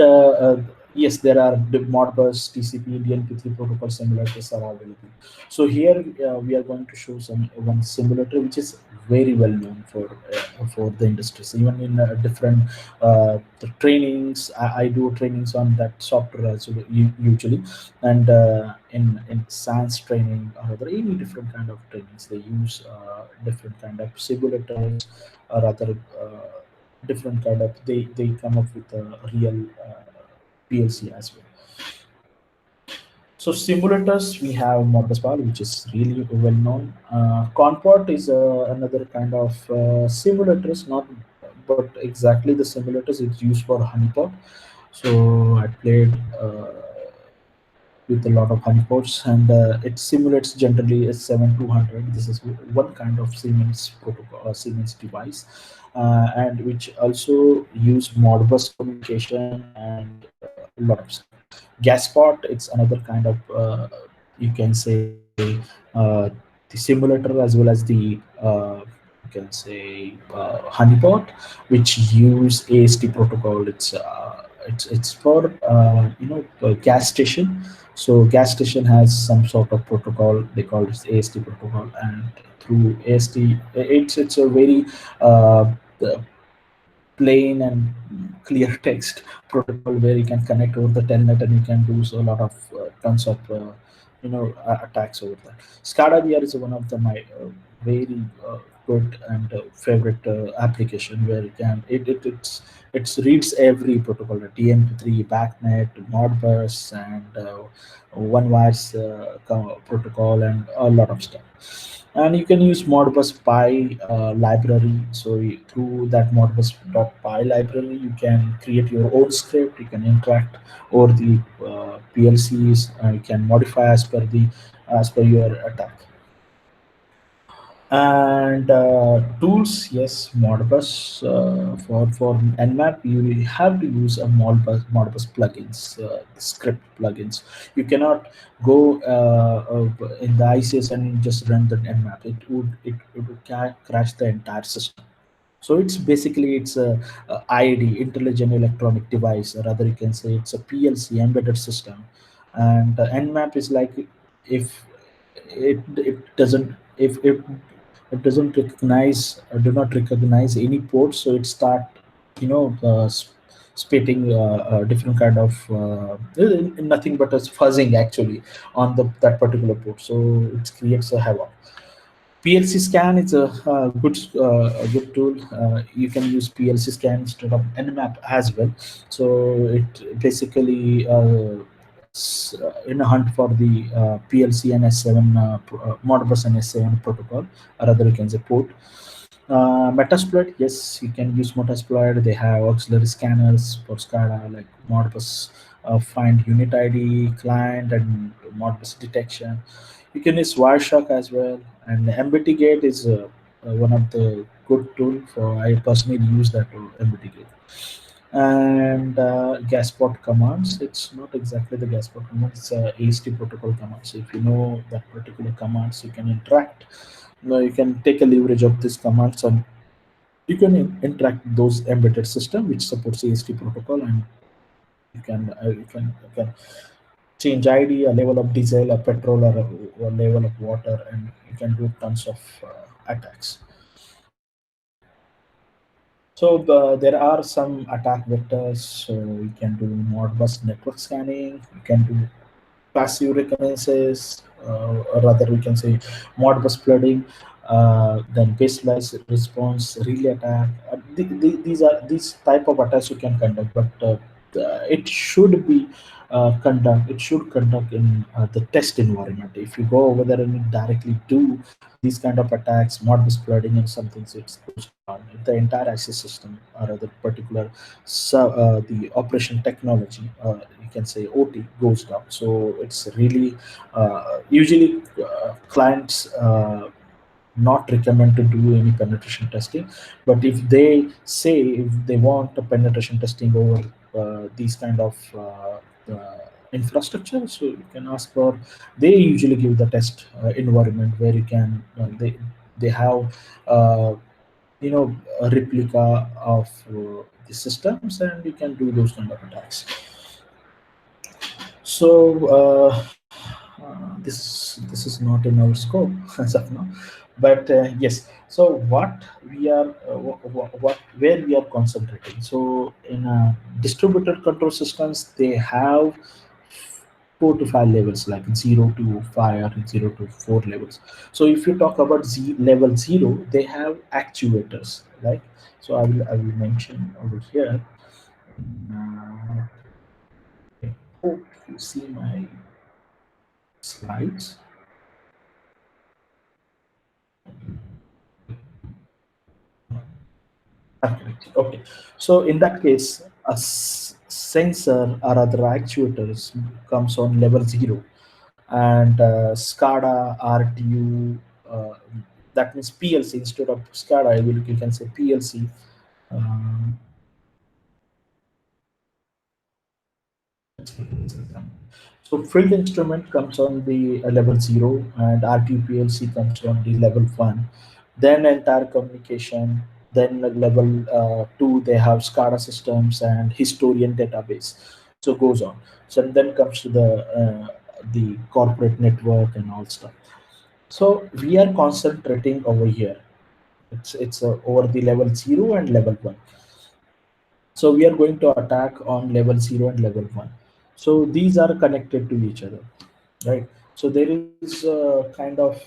yes, there are the Modbus, TCP, DNP3 protocol simulators are available. So here we are going to show some one simulator which is very well known for the industries. Even in different the trainings, I do trainings on that software as well, usually, and in science training or other any different kind of trainings, they use different kind of simulators or other. Different kind of they come up with a real PLC as well. So simulators, we have Modbus Power, which is really well known. Conport is another kind of simulators, not but exactly the simulators. It's used for honeypot. So I played with a lot of honeypots, and it simulates generally a 7200. This is one kind of Siemens protocol or Siemens device, and which also use Modbus communication and a lot of stuff. Gaspot, it's another kind of you can say the simulator as well as the you can say honeypot, which use AST protocol. It's for gas station. So gas station has some sort of protocol. They call it AST protocol, and through AST, it's a very uh, plain and clear text protocol where you can connect over the telnet and you can do so a lot of tons of attacks over that. SCADA VR is one of the my very good and favorite application where you can it reads every protocol, DMP3, backnet, Modbus, and one wires protocol and a lot of stuff. And you can use Modbus Pi library. So through that Modbus.py library, you can create your own script. You can interact over the PLCs. You can modify as per your attack. And tools, yes, Modbus for Nmap, you have to use a Modbus plugins, script plugins. You cannot go in the ICS and just run the Nmap. It would crash the entire system. So it's basically a IED, intelligent electronic device, or rather you can say it's a PLC embedded system. And Nmap is like if it doesn't if it doesn't recognize do not recognize any port, so it start spitting different kind of nothing but as fuzzing actually on the that particular port, so it creates a havoc. PLC scan is a good tool. You can use PLC scan instead of Nmap as well. So it basically in a hunt for the PLC and S7 Modbus and S7 protocol, or rather you can say port. Metasploit, yes, you can use Metasploit. They have auxiliary scanners for SCADA like Modbus find unit ID, client, and Modbus detection. You can use Wireshark as well, and MBT Gate is one of the good tool for. I personally use that tool, MBT Gate. And Gaspot commands. It's not exactly the Gaspot command. It's AST protocol command. So if you know that particular commands, you can interact. You can take a leverage of these commands and you can interact those embedded system which supports AST protocol, and you can change ID, a level of diesel, a petrol, or a level of water, and you can do tons of attacks. So there are some attack vectors. So you can do Modbus network scanning. You can do passive reconnaissance, or rather we can say Modbus flooding, then baseless response, relay attack. These type of attacks you can conduct, but it should be it should conduct in the test environment. If you go over there and you directly do these kind of attacks, Modbus flooding and something, so it goes down. The entire access system or the particular the operation technology, you can say OT, goes down. So it's really usually clients not recommend to do any penetration testing, but if they say if they want a penetration testing over these kind of infrastructure. So you can ask for. They usually give the test environment where you can they have a replica of the systems, and you can do those kind of attacks. So this is not in our scope as of now, but yes. So what we are what where we are concentrating. So in distributed control systems, they have 4 to 5 levels, like 0 to 5 or 0 to 4 levels. So if you talk about level 0, they have actuators, right? So I will mention over here. uh, I hope you see my slides. Correct. Okay. So in that case, a sensor or other actuators comes on level 0, and SCADA, RTU, that means PLC instead of SCADA. You can say PLC. Um, so field instrument comes on the level 0, and RTU PLC comes on the level 1. Then entire communication. Then level 2, they have SCADA systems and historian database. So goes on. So then comes to the corporate network and all stuff. So we are concentrating over here. It's over the level 0 and level 1. So we are going to attack on level 0 and level 1. So these are connected to each other, right? So there is kind of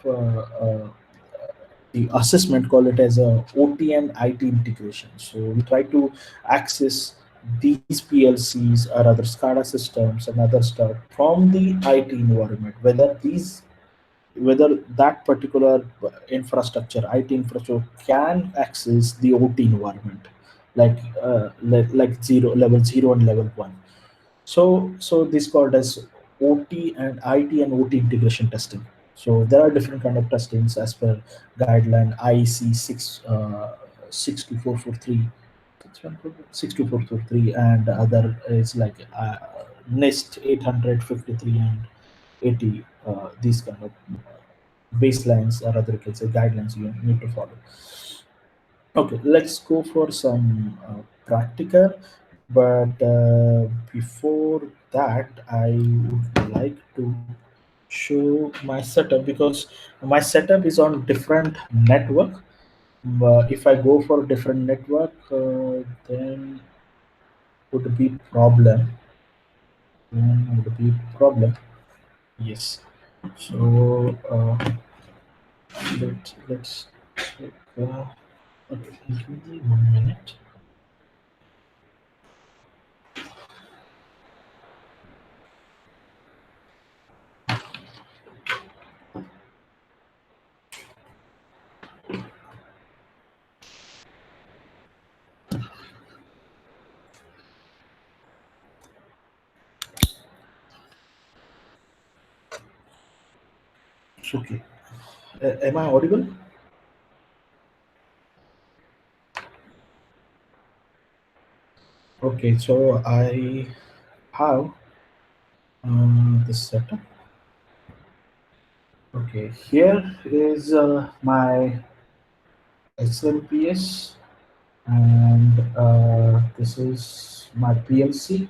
the assessment, call it as a OT and IT integration. So we try to access these PLCs or other SCADA systems and other stuff from the IT environment, whether that particular infrastructure, IT infrastructure, can access the OT environment, like level 0 and level 1. So this called as OT and IT and OT integration testing. So there are different kind of testings as per guideline IEC 62443, 62443, and other is like NIST 853 and 80. These kind of baselines, or other you can say guidelines, you need to follow. Okay, let's go for some practical. But before that, I would like to show my setup, because my setup is on different network. If I go for different network, then would be problem. Then would be problem. Yes. So let's check. Okay, give me 1 minute. It's okay. Am I audible? Okay, so I have the setup. Okay, here is my SLPS, and this is my PLC,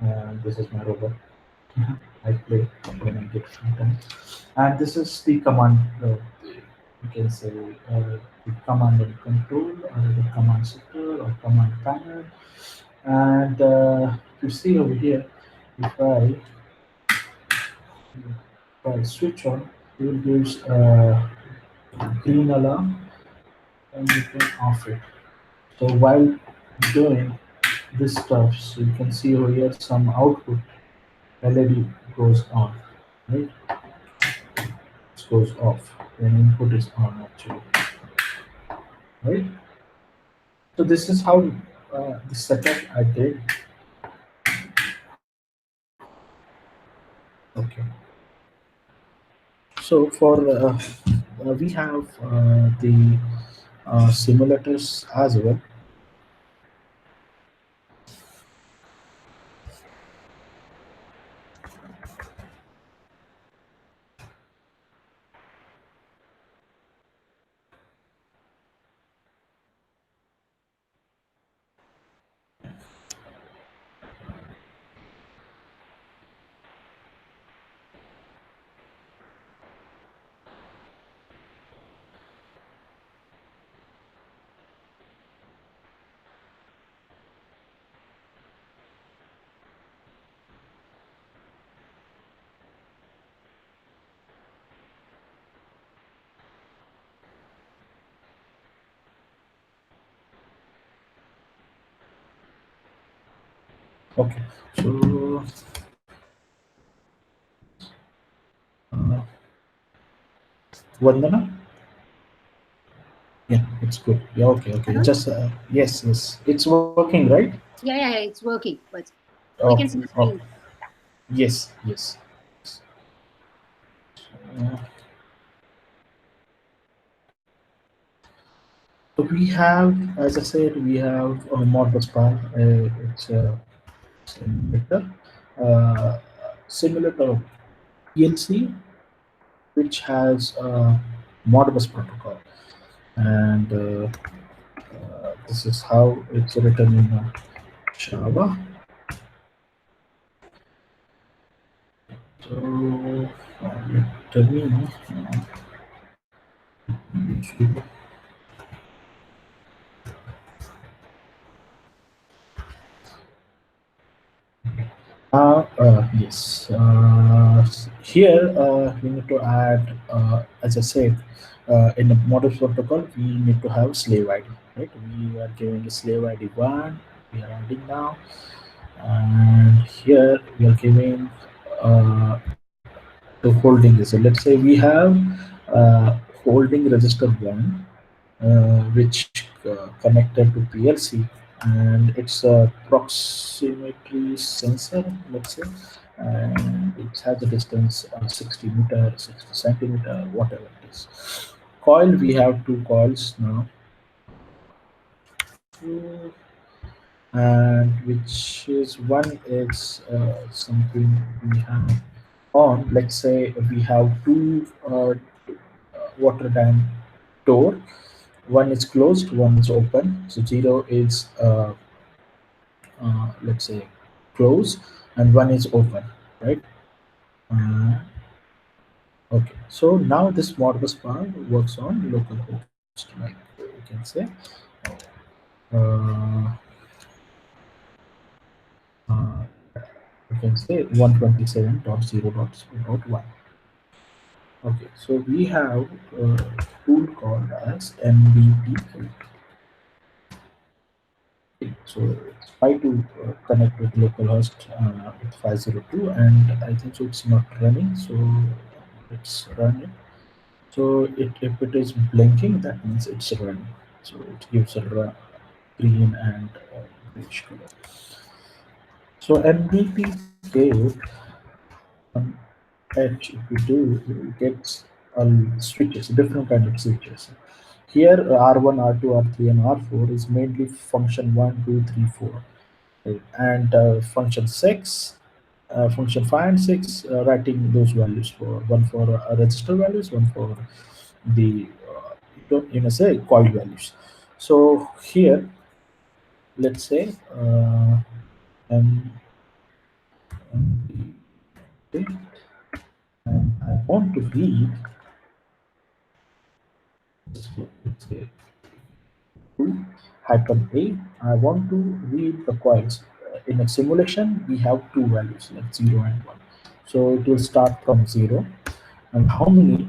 and this is my robot. I play when I get free time. And this is the command, you can say the command and control, or the command center, or command panel. And you see over here, if I switch on, it will give green alarm, and you can off it. So while doing this stuff, so you can see over here some output LED goes on, right? It goes off when input is on, actually, right? So this is how the setup I did. Okay. So for we have the simulators as well. Okay. So uh, Vandana. Yeah, it's good. Yeah, okay, okay. Hello? Just yes, yes, it's working, right? Yeah, it's working. But we can Okay, see the okay. screen. Yes, yes. Uh, so we have, as I said, we have a Modbus bar. It's a simulator, uh, simulator PLC, which has a Modbus protocol, and this is how it's written in Java. So let me yes. Here we need to add, as I said, in the model protocol, we need to have slave ID, right? We are giving a slave ID one. We are adding now, and here we are giving the holding register. Let's say we have holding register one, which connected to PLC, and it's a proximity sensor, let's say, and it has a distance 60 meter, 60 centimeter, whatever it is. Coil, we have two coils now, and which is one is something we have on. Let's say we have two water dam door. One is closed, one is open. So zero is let's say closed, and one is open, right? Uh, okay. So now this Modbus bar works on localhost, like you can say. Uh, uh, you can say 127.0.0.1. Okay. So we have a tool called as MBP. So it's try to connect with localhost with 502, and I think so it's not running. So let's run it. So if it is blinking, that means it's running. So it gives a green and grayish color. So MBP gave on edge. If you do, you get switches, different kind of switches. Here R1, R2, R3, and R4 is mainly function 1, 2, 3, 4. Right? And function 6, function 5 and 6, writing those values for one for register values, one for the say coil values. So here, let's say um, okay, and I want to read, let's say, hyphen a. I want to read the coils. In a simulation, we have two values like 0 and 1. So it will start from 0. And how many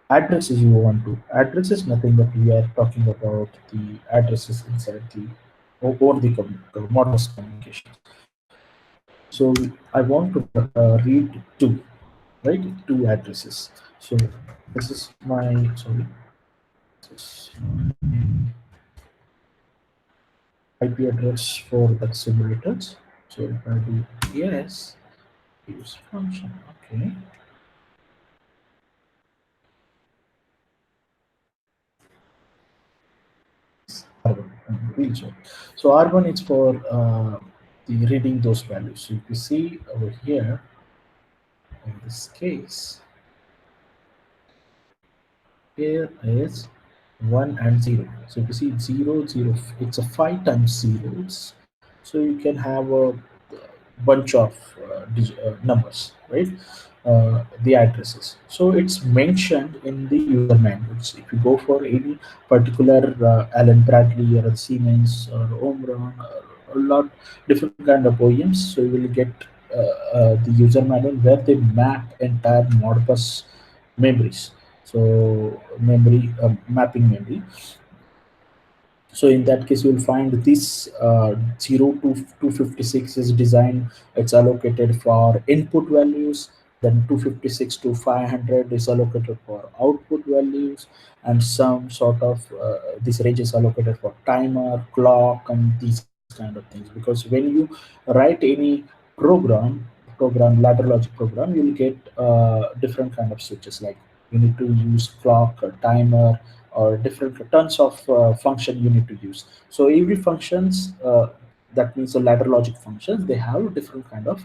addresses you want to? Address is nothing but we are talking about the addresses inside the over the modern communications. So I want to read two, right? Two addresses. So this is my sorry. This is my IP address for that simulators. So if I do yes, use function. Okay. R1. I'm really sorry. So R1 is for the reading those values. So if you see over here, in this case, here is 1 and 0. So if you see 0, 0, it's a 5 times zeros. So you can have a bunch of numbers, right? The addresses. So it's mentioned in the user manuals. If you go for any particular Allen Bradley or a Siemens or Omron or a lot different kind of OEMs, so you will get the user manual where they map entire Modbus memories. So memory mapping memory. So in that case, you'll find this 0 to 256 is designed, it's allocated for input values. Then 256 to 500 is allocated for output values, and some sort of this range is allocated for timer, clock, and these kind of things. Because when you write any program, ladder logic program, you'll get different kind of switches. Like you need to use clock, or timer, or different tons of function you need to use. So every functions, that means the ladder logic functions, they have different kind of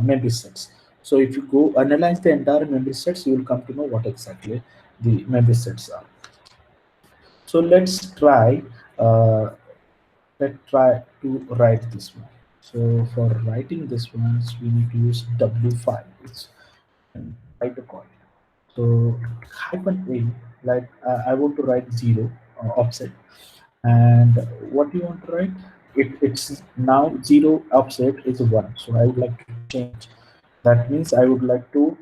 memory sets. So if you go analyze the entire memory sets, you will come to know what exactly the memory sets are. So uh, let's try to write this one. So for writing this ones, we need to use w5. It's write a call. So hyphen a, like I want to write zero offset. And what you want to write? It's now zero offset is one. So I would like to change. That means I would like to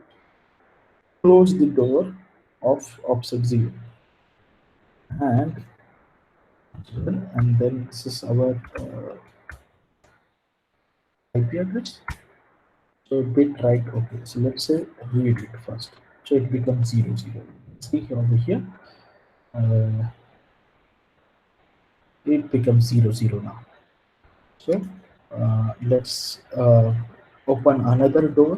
close the door of offset zero. And then this is our IP address. So bit right. Okay. So let's say read it first. So it becomes 00. See over here. Uh, it becomes 00 now. So let's open another door.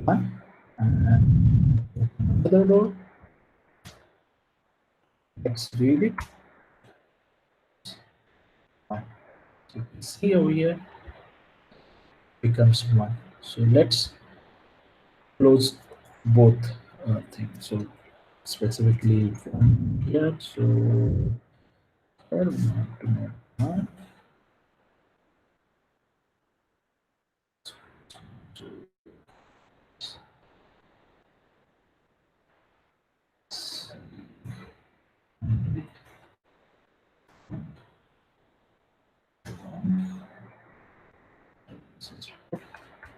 One, and another door. Let's read it. One. So you can see over here becomes one. So let's close both things. So specifically from here. So one.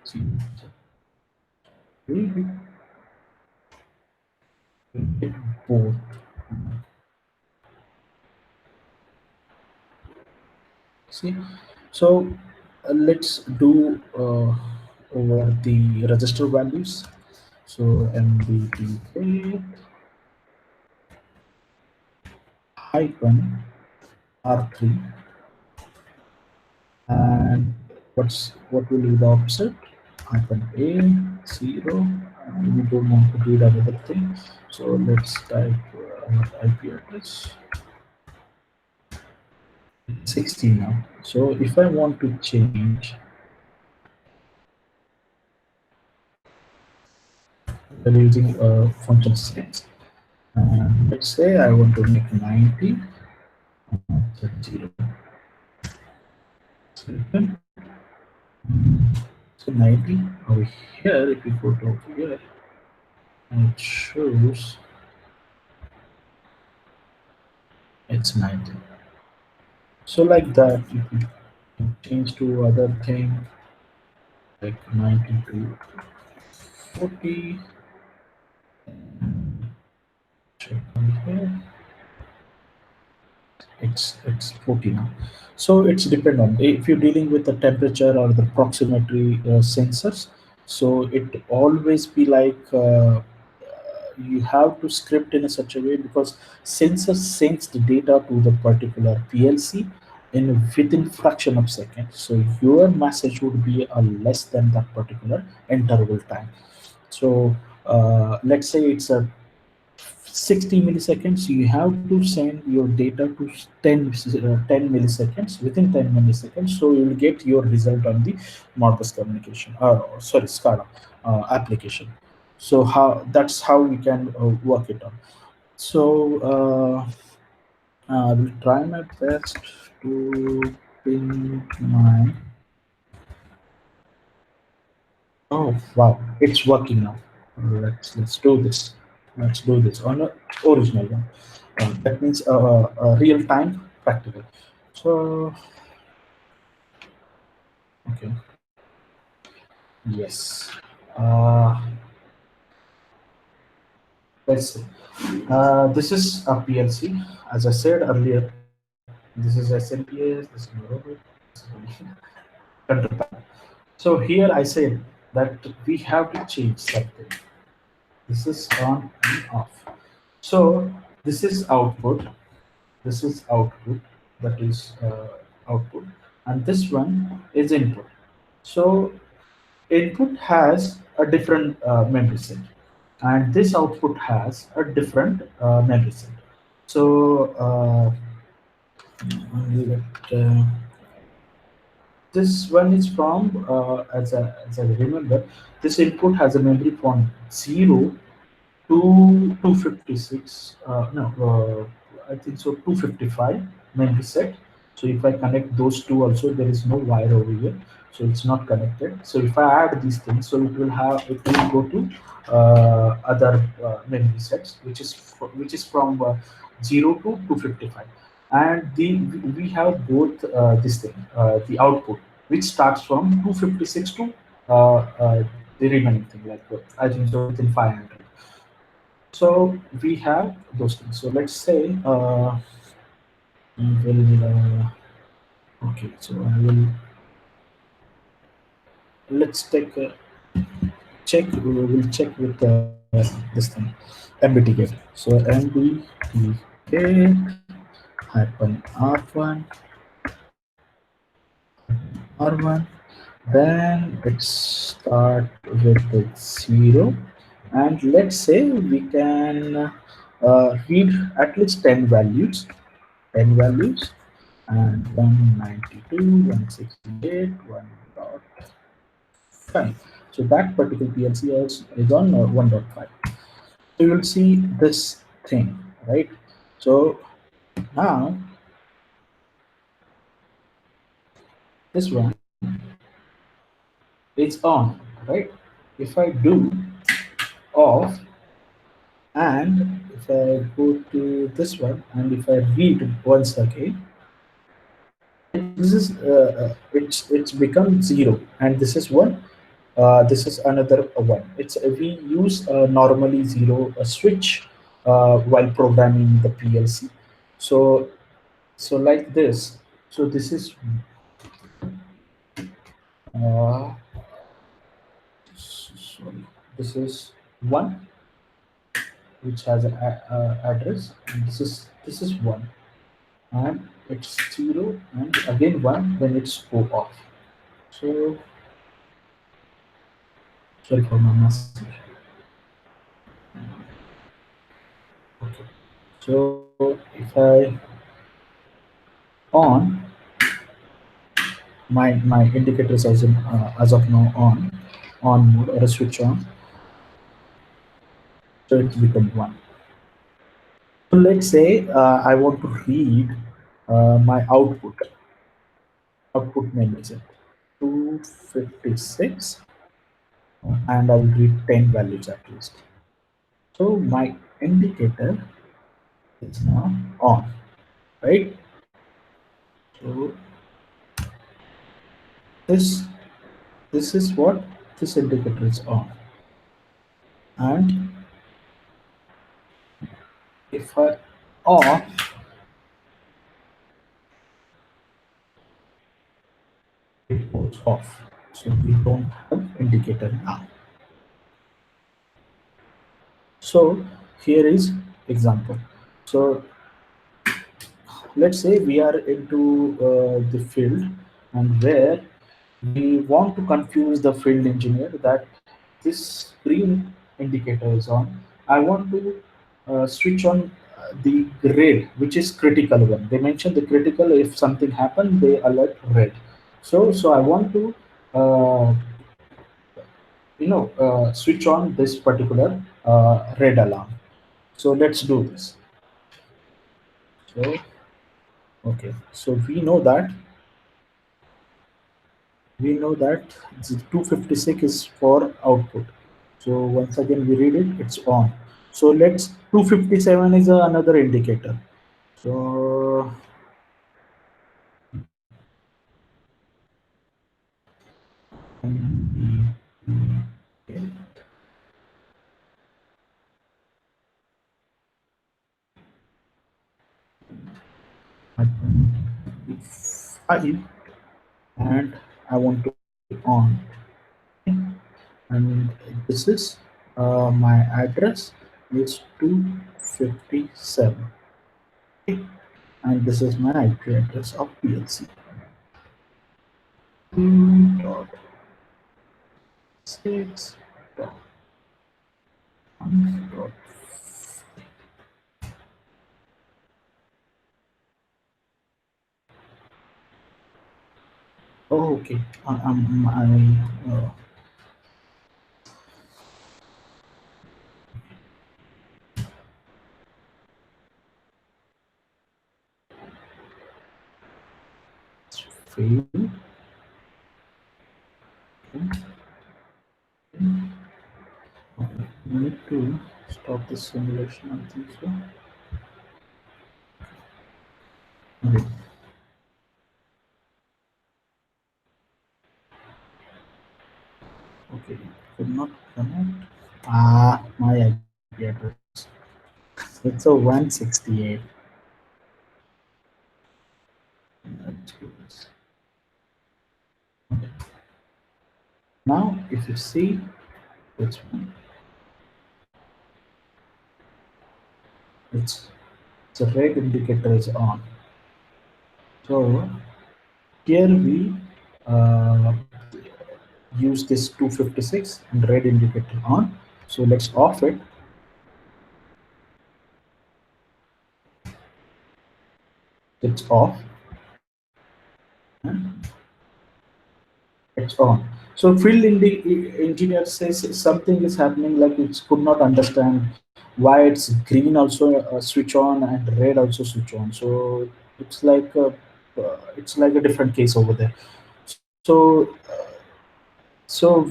See, we get both. See, so let's do over the register values. So MBT hyphen R3, and what will be the offset? Hyphen A 0, and we don't want to read another thing. So let's type our IP address 60 now. So if I want to change, we're using function sets. Let's say I want to make 90 0. So 90 over here, if you go to over here, and it shows it's 90. So like that, if you change to other thing, like 90 to 40, check on here, it's 40 now. So it's depend on if you're dealing with the temperature or the proximity sensors. So it always be like you have to script in a such a way, because sensor sends the data to the particular PLC in within fraction of seconds. So your message would be less than that particular interval time. So let's say it's a 60 milliseconds, you have to send your data to 10 milliseconds, within 10 milliseconds, so you will get your result on the Modbus communication, sorry, SCADA application. So how that's how we can work it on. So I will try my best to pin my. Oh wow, it's working now. Let's do this. Let's do this on a original one. That means real time practical. So okay, yes. Uh, let's see. This is a PLC. As I said earlier, this is SNPS, this is Europe, this is control panel. So here I said that we have to change something. This is on and off. So this is output. This is output. That is output, and this one is input. So input has a different memory set, and this output has a different memory set. So let, this one is from as I remember, this input has a memory from 0 to 256. No, I think so. 255 memory set. So if I connect those two also, there is no wire over here, so it's not connected. So if I add these things, so it will go to other memory sets, which is from 0 to 255, and we have both this thing, the output, which starts from 256 to the remaining thing, like I think so within 500. So we have those things. So let's say we will okay. So I will let's take a check. We will check with this thing, MBT gate. So MBT gate hyphen R1 R1. Then it start with the 0, and let's say we can read at least 10 values, 10 values, and 192, 168, 1.5. So that particular PLC is on 1.5. So you'll see this thing, right? So now this one is on, right? If I do off, and if I go to this one, and if I read once again, this is it's become 0, and this is 1. This is another one. It's we use normally 0 a switch while programming the PLC. So like this. So this is uh, sorry. This is 1, which has an address, and this is 1, and it's 0, and again 1 when it's go off. So sorry for my message. Okay. So if I on, my indicator is as of now on mode, or a switch on, so it's become 1. So let's say I want to read my output memory set 256, and I will read 10 values at least. So my indicator is now on, right? So this this is what this indicator is on, and if I off, it goes off. So we don't have indicator now. So here is example. So let's say we are into the field, and where we want to confuse the field engineer that this green indicator is on. I want to switch on the red, which is critical one. They mention the critical. If something happened, they alert red. So I want to uh, switch on this particular red alarm. So let's do this. So okay, so we know that the 256 is for output. So once again we read it, it's on. So let's 257 is another indicator. So 5 and I want to on. Okay. And this is my address is 257. Okay. And this is my IP address of PLC. 2.6 dot 1 dot. Oh, okay. Uh, failed. Okay. Okay. We need to stop this simulation. I think so. Okay. Okay. Could not connect. My IP address. It's a 168. Let's do this. Okay. Now, if you see, it's it's the red indicator is on. So here we uh, use this 256 and red indicator on. So let's off it. It's off and it's on. So field engineer says something is happening, like it could not understand why it's green also switch on and red also switch on. So it's like a different case over there. So so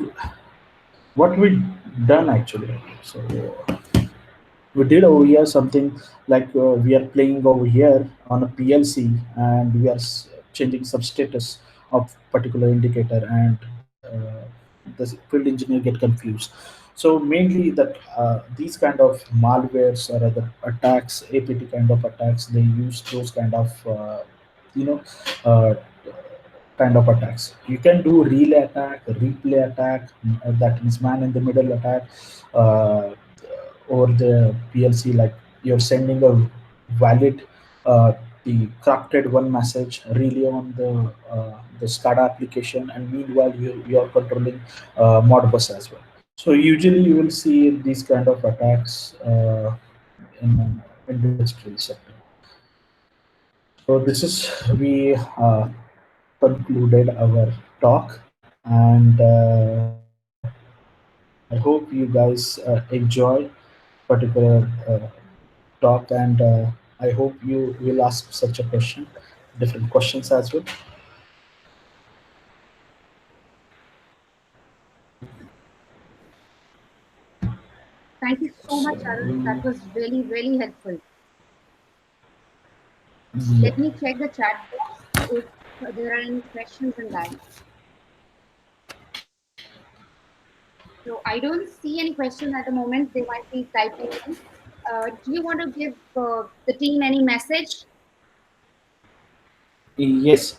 what we done actually. So we did over here something like we are playing over here on a PLC and we are changing some status of particular indicator, and the field engineer get confused. So mainly that these kind of malwares or other attacks, APT kind of attacks, they use those kind of you know uh, kind of attacks. You can do relay attack, replay attack, that means man in the middle attack, uh, over the PLC, like you're sending a valid the corrupted one message relay on the SCADA application, and meanwhile you're controlling Modbus as well. So usually you will see these kind of attacks in industrial sector. So this is we concluded our talk, and I hope you guys enjoy particular talk, and I hope you will ask such a question, different questions as well. Thank you so So much, Arun. That was really, really helpful. yeah. Let me check the chat box if there are any questions in that. So I don't see any question at the moment. They might be typing in. Do you want to give the team any message? Yes,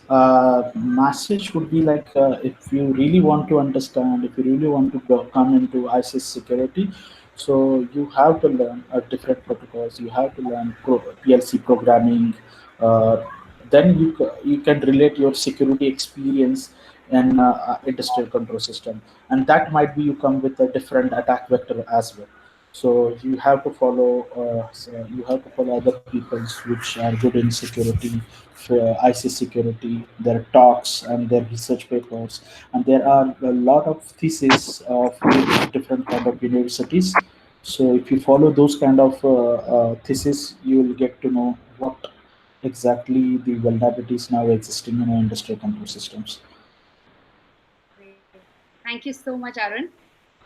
message would be like if you really want to understand, if you really want to come into ISIS security, so you have to learn different protocols. You have to learn PLC programming. Uh, then you can relate your security experience in industrial control system, and that might be you come with a different attack vector as well. So you have to follow you have to follow other people's which are good in security, IC security, their talks and their research papers, and there are a lot of theses of different kind of universities. So if you follow those kind of thesis, you will get to know what exactly the vulnerabilities now existing in our industrial control systems. Great. Thank you so much, Arun.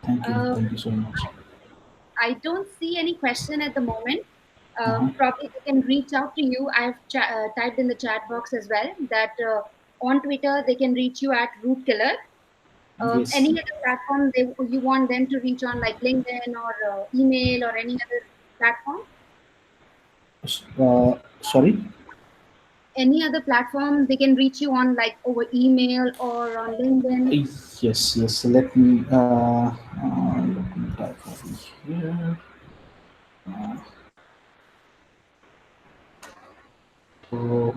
Uh, Thank you so much. I don't see any question at the moment. Uh-huh. Probably they can reach out to you. I've typed in the chat box as well that on Twitter they can reach you at Root Killer. Any Yes. other platform you want them to reach on, like LinkedIn or email or any other platform? Sorry. any other platform they can reach you on, like over email or on LinkedIn? Yes. Let me type over here. Uh, so,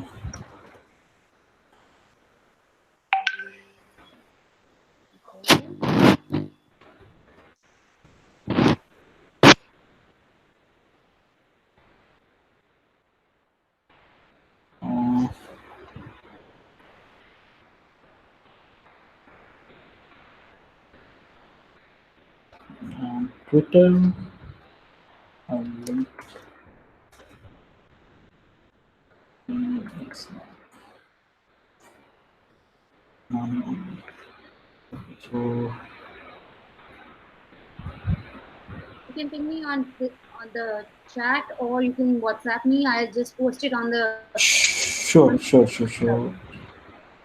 uh, Twitter, LinkedIn, it's so You can ping me on the chat, or you can WhatsApp me. I just post it on the sure.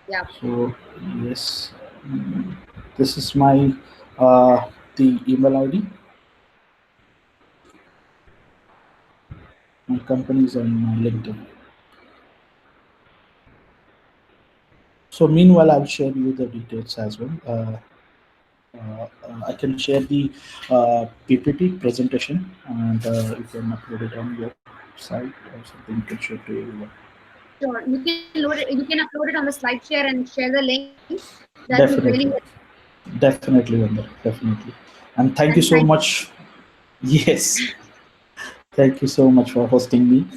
yeah. So yes, mm, this is my uh, the email ID. My company is on my LinkedIn. So meanwhile, I'll share you the details as well. I can share the PPT presentation, and you can upload it on your site or something. You can share to everyone. Sure. You can load it. You can upload it on the slide share and share the link. That would really help. Definitely, definitely, Wanda, definitely. And thank And you so much. Yes, thank you so much for hosting me.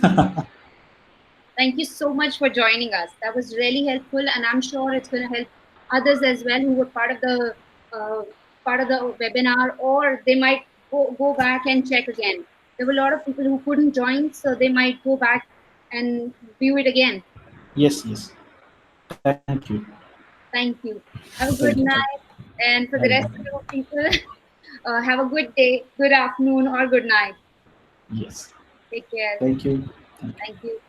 thank you so much for joining us. That was really helpful, and I'm sure it's going to help others as well who were uh, part of the webinar, or they might go back and check again. There were a lot of people who couldn't join, so they might go back and view it again. Yes. Thank you. Thank you. Have a Thank good you. night, and for Have a the good rest one. of your people, have a good day, good afternoon, or good night. Yes. Take care. Thank you. Thank you. Thank you.